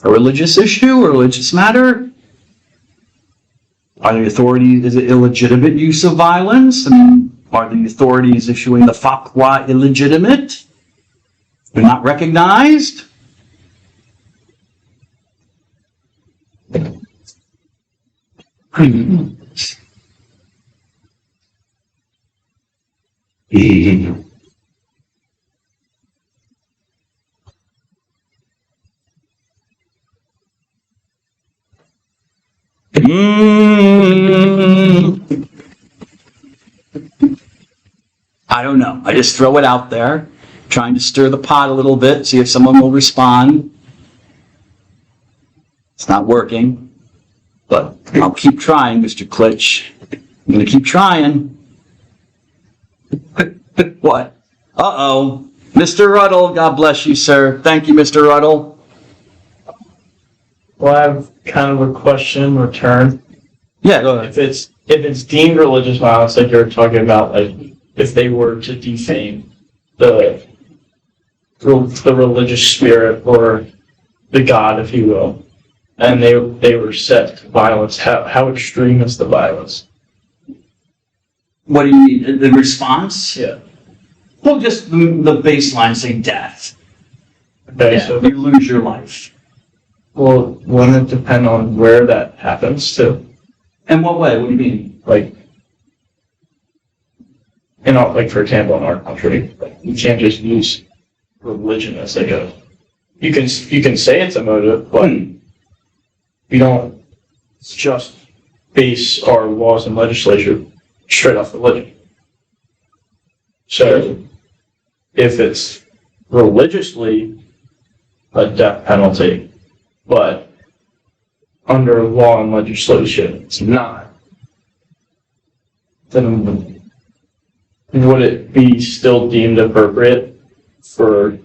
A religious issue, a religious matter? Are the authorities, is it illegitimate use of violence? Are the authorities issuing the fatwa illegitimate? They're not recognized? I don't know. I just throw it out there, trying to stir the pot a little bit, see if someone will respond. It's not working, but I'll keep trying, Mr. Klitsch. I'm going to keep trying. What? Uh-oh. Mr. Ruddle, God bless you, sir. Thank you, Mr. Ruddle. Well, I have kind of a question in return. Yeah, go ahead. If it's deemed religious violence, like you're talking about, like if they were to defame the religious spirit or the God, if you will, and they were set to violence, how extreme is the violence? What do you mean? The response? Yeah. Well, just the baseline, say death. Okay, Yeah, so you lose your life. well, wouldn't it depend on where that happens to? In what way? What do you mean? Like, for example, in our country, you can't just use religion as like a. You can say it's a motive, but we don't just base our laws and legislature straight off religion. So, if it's religiously a death penalty, but under law and legislation it's not, then would it be still deemed appropriate for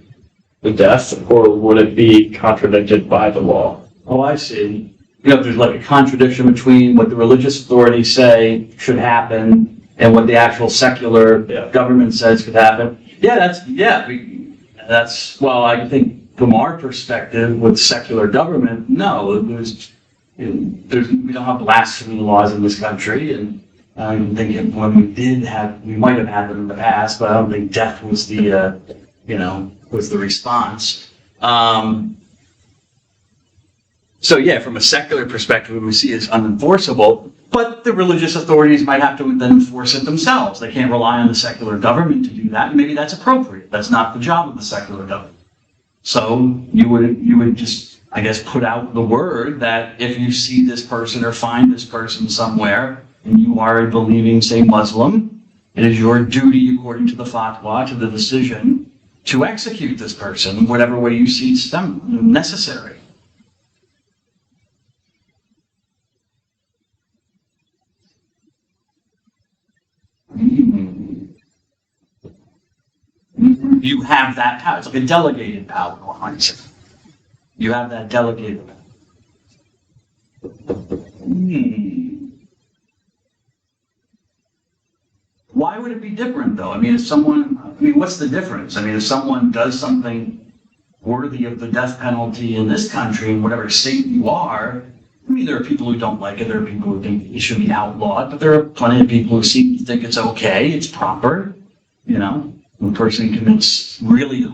the death, or would it be contradicted by the law? Oh, I see. There's like a contradiction between what the religious authorities say should happen and what the actual secular government says could happen. Yeah, well, I think from our perspective with secular government, no, we don't have blasphemy laws in this country, and I'm thinking when we might have had them in the past, but I don't think death was was the response. So yeah, from a secular perspective, we see it as unenforceable, but the religious authorities might have to then enforce it themselves. They can't rely on the secular government to do that. Maybe that's appropriate. That's not the job of the secular government. So you would just, I guess, put out the word that if you see this person or find this person somewhere, and you are a believing, say, Muslim, it is your duty, according to the fatwa, to the decision, to execute this person whatever way you see necessary. You have that power. It's like a delegated power. You have that delegated power. Why would it be different, though? I mean, what's the difference? I mean, if someone does something worthy of the death penalty in this country, in whatever state you are, I mean, there are people who don't like it. There are people who think it should be outlawed, but there are plenty of people who seem to think it's okay, it's proper, When a person commits really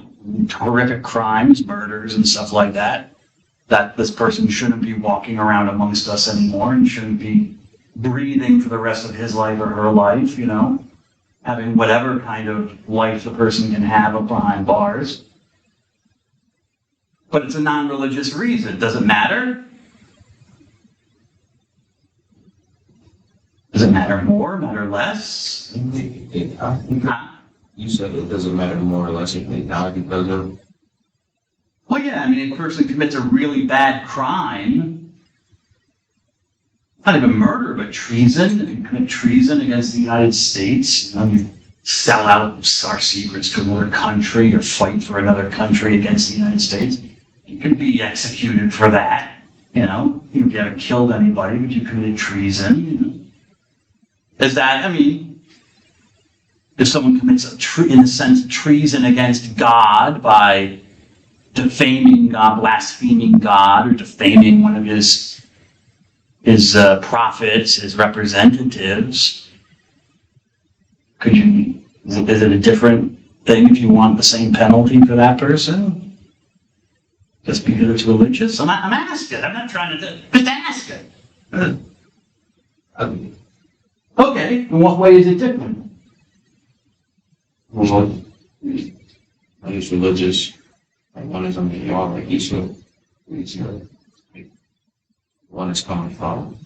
horrific crimes, murders and stuff like that this person shouldn't be walking around amongst us anymore and shouldn't be breathing for the rest of his life or her life, having whatever kind of life the person can have up behind bars. But it's a non-religious reason. Does it matter? Does it matter more, matter less? You said it doesn't matter more or less if they die because of. Well, yeah, I mean, a person commits a really bad crime, not even murder, but treason. If you commit treason against the United States, you sell out our secrets to another country or fight for another country against the United States, you could be executed for that. You haven't killed anybody, but you committed treason. Is that, if someone commits, in a sense, treason against God by defaming God, blaspheming God, or defaming one of his prophets, his representatives, is it a different thing if you want the same penalty for that person? Just because it's religious? I'm asking. I'm not trying to just asking. Okay, in what way is it different? Well, one is religious, and one is under the law, like one is coming from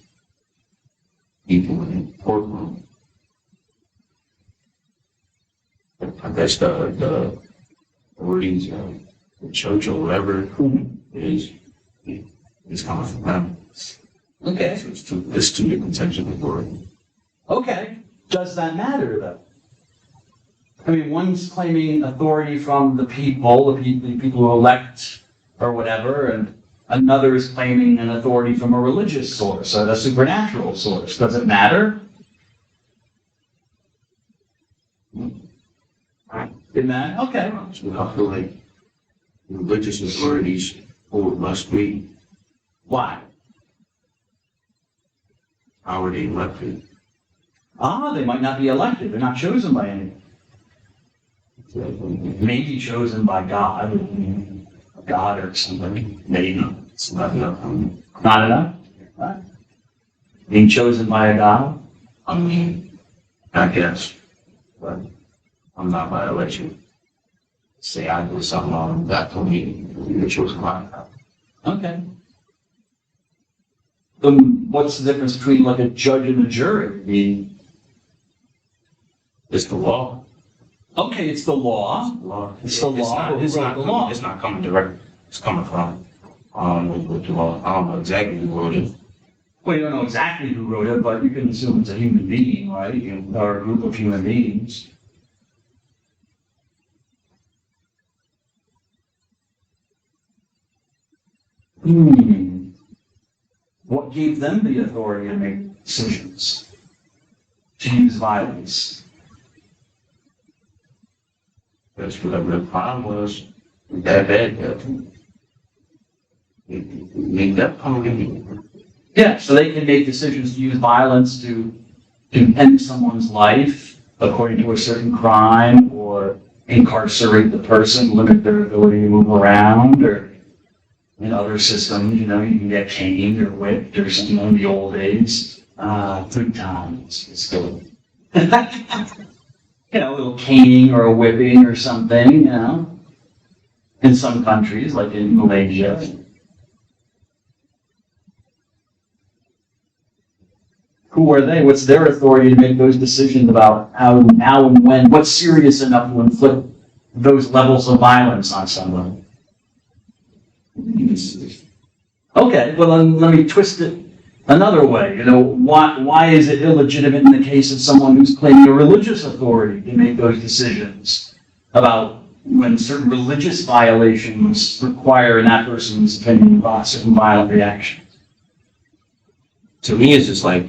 people in the courtroom. I guess the authorities, the church or whatever is coming from them. Okay. So it's two different types of authority. Okay. Does that matter, though? I mean, one's claiming authority from the people who elect or whatever, and another is claiming an authority from a religious source, or a supernatural source. Does it matter? In that? Okay. So I feel like religious authorities hold must be. Why? How are they elected? They might not be elected. They're not chosen by anyone. Maybe chosen by God. God or somebody. Maybe. It's not enough. Not enough? Right. Being chosen by a God? I guess. But I'm not by election. Say I do something wrong, that told me you're chosen by God. Okay. Then what's the difference between like a judge and a jury? I mean, It's the law. okay, it's the law. It's the law. Who wrote the law? It's not coming direct. It's coming from. I don't know what the law. I don't know exactly who wrote it. Well, you don't know exactly who wrote it, but you can assume it's a human being, right? Or a group of human beings. What gave them the authority to make decisions? to use violence? That's whatever the crime was. That bad, make that probably. Yeah, so they can make decisions to use violence to end someone's life according to a certain crime, or incarcerate the person, limit their ability to move around, or in other systems, you can get caned or whipped or something in the old days. Good times. It's good. A little caning or a whipping or something, in some countries, like in Malaysia. Who are they? What's their authority to make those decisions about how and when? What's serious enough to inflict those levels of violence on someone? Okay, well then let me twist it another way. Why is it illegitimate in the case of someone who's claiming a religious authority to make those decisions about when certain religious violations require, in that person's opinion, certain violent reactions? To me, it's just like,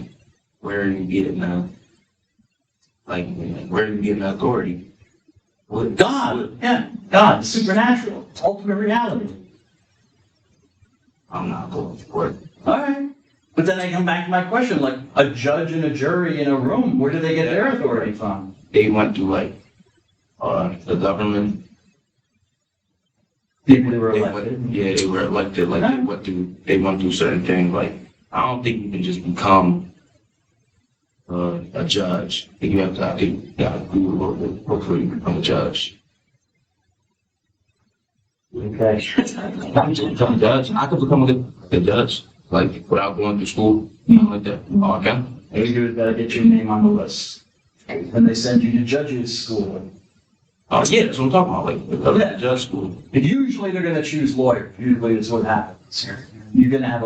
where do you get it now? Like, where do you get the authority? What? God, yeah, God, the supernatural, ultimate reality. I'm not going for it. All right. But then I come back to my question, like a judge and a jury in a room, where do they get their authority from? They went to the government. People who were elected. They were elected. Like they went through certain things. Like, I don't think you can just become a judge. I think you have to do a little bit before you become a judge. Okay. I can become a judge. I could become a judge, like without going to school, like that. Oh, I can. All you do is gotta get your name on the list. And they send you to judges school. Oh yeah, that's what I'm talking about. Like the judge school. Usually they're gonna choose lawyers. Usually that's what happens. You're gonna have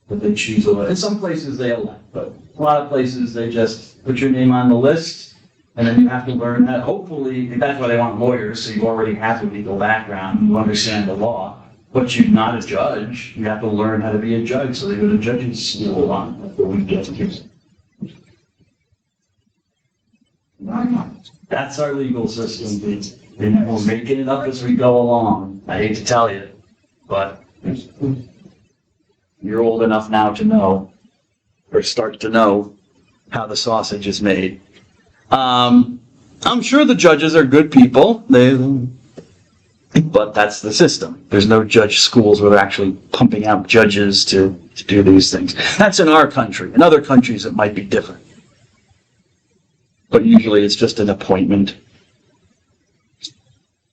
but they choose a lawyer. In some places they elect, but a lot of places they just put your name on the list, and then you have to learn that. Hopefully, that's why they want lawyers, so you already have a legal background, you understand the law, but you're not a judge. You have to learn how to be a judge, so they go to judges school on the weekends. That's our legal system, and we're making it up as we go along. I hate to tell you, but you're old enough now to know, or start to know, how the sausage is made. I'm sure the judges are good people, but that's the system. There's no judge schools where they're actually pumping out judges to do these things. That's in our country. In other countries, it might be different. But usually it's just an appointment.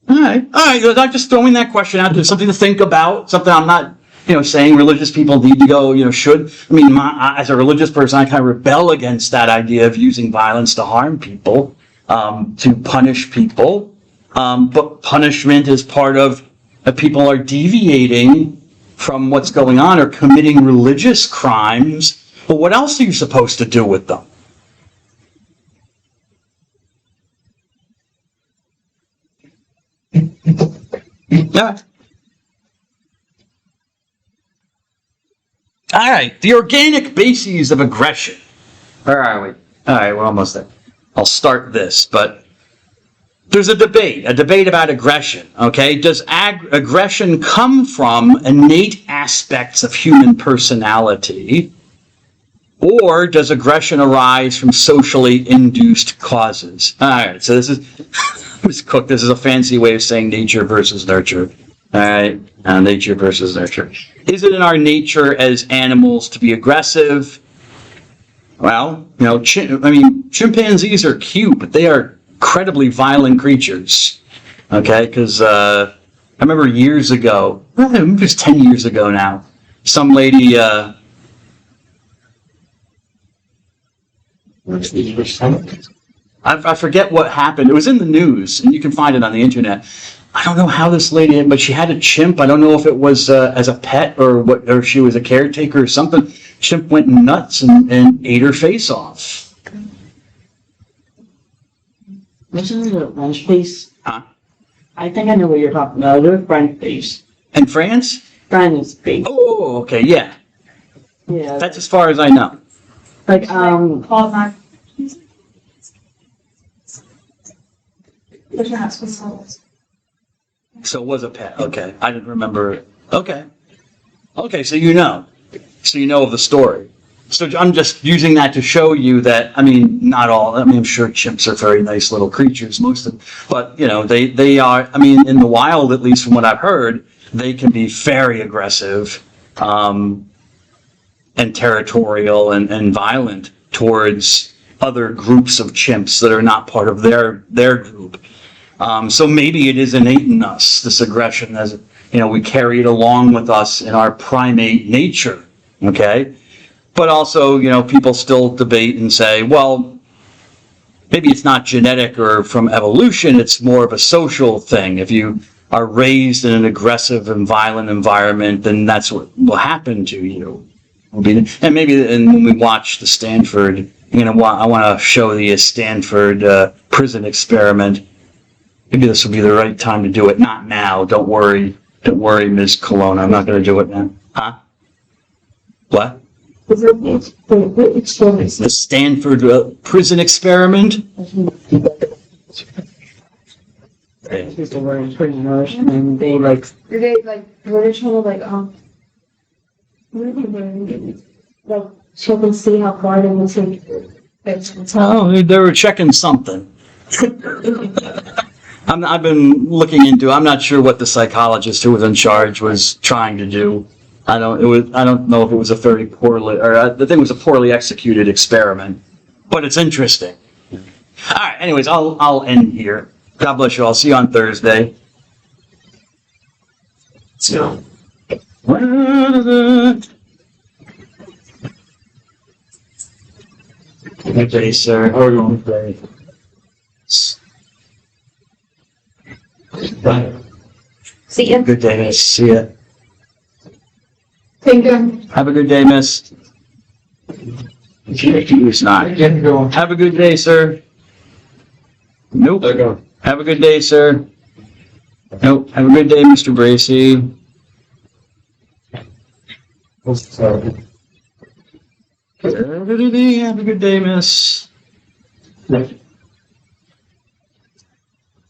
All right. I'm just throwing that question out. There's something to think about, something I'm not saying religious people need to go, should. I mean, as a religious person, I kind of rebel against that idea of using violence to harm people, to punish people. But punishment is part of, people are deviating from what's going on or committing religious crimes. But what else are you supposed to do with them? All right, the organic bases of aggression. Where are we? All right, we're almost there. I'll start this, but there's a debate about aggression, okay? Does aggression come from innate aspects of human personality, or does aggression arise from socially induced causes? All right, so this is a fancy way of saying nature versus nurture. All right, nature versus nurture. Is it in our nature as animals to be aggressive? Well, chimpanzees are cute, but they are incredibly violent creatures. Okay, because I remember years ago, it was 10 years ago now, some lady, I forget what happened. It was in the news, and you can find it on the internet. I don't know how this lady, but she had a chimp. I don't know if it was as a pet or if she was a caretaker or something. Chimp went nuts and ate her face off. Isn't it a French face? Huh? I think I know what you're talking about. They're French face. In France? French face. Oh, okay, yeah. Yeah. That's as far as I know. Like, Called not So it was a pet. Okay, I didn't remember. Okay, okay. So you know, of the story. So I'm just using that to show you that. I mean, not all. I mean, I'm sure chimps are very nice little creatures, most of them. But they are. I mean, in the wild, at least from what I've heard, they can be very aggressive, and territorial and violent towards other groups of chimps that are not part of their group. So maybe it is innate in us, this aggression, as we carry it along with us in our primate nature. Okay, but also people still debate and say, well, maybe it's not genetic or from evolution; it's more of a social thing. If you are raised in an aggressive and violent environment, then that's what will happen to you. And maybe when we watch the Stanford, I want to show the Stanford prison experiment. Maybe this will be the right time to do it. Not now. Don't worry, Ms. Colonna. I'm not going to do it now. Huh? What? The Stanford prison experiment? People were in prisoners and they like. Were they trying to what are they doing? Like check and see how far they would take. Oh, they were checking something. I've been looking into. I'm not sure what the psychologist who was in charge was trying to do. I don't know if it was a very poorly, or I think it was a poorly executed experiment. But it's interesting. All right. Anyways, I'll end here. God bless you all. See you on Thursday. So, Good day, sir. How are you today? See ya. Good day, miss. See ya. Take care. Have a good day, miss. It's not. Have a good day, sir. Nope. Have a good day, sir. Nope. Have a good day, Mr. Bracy. Have a good day, miss.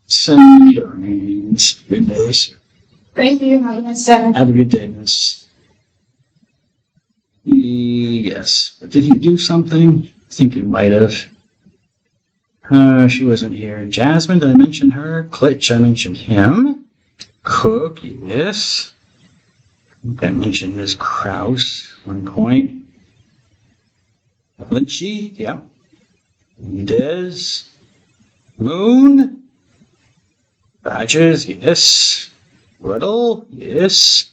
Sunshines. Good day, sir. Thank you. Have a nice day. Have a good day, miss. Yes. Did he do something? I think he might have. She wasn't here. Jasmine, did I mention her? Klitsch, I mentioned him. Cook, yes. I think I mentioned Ms. Kraus at one point. Lynchy, yeah. Dez. Moon. Badges, yes. Riddle, yes.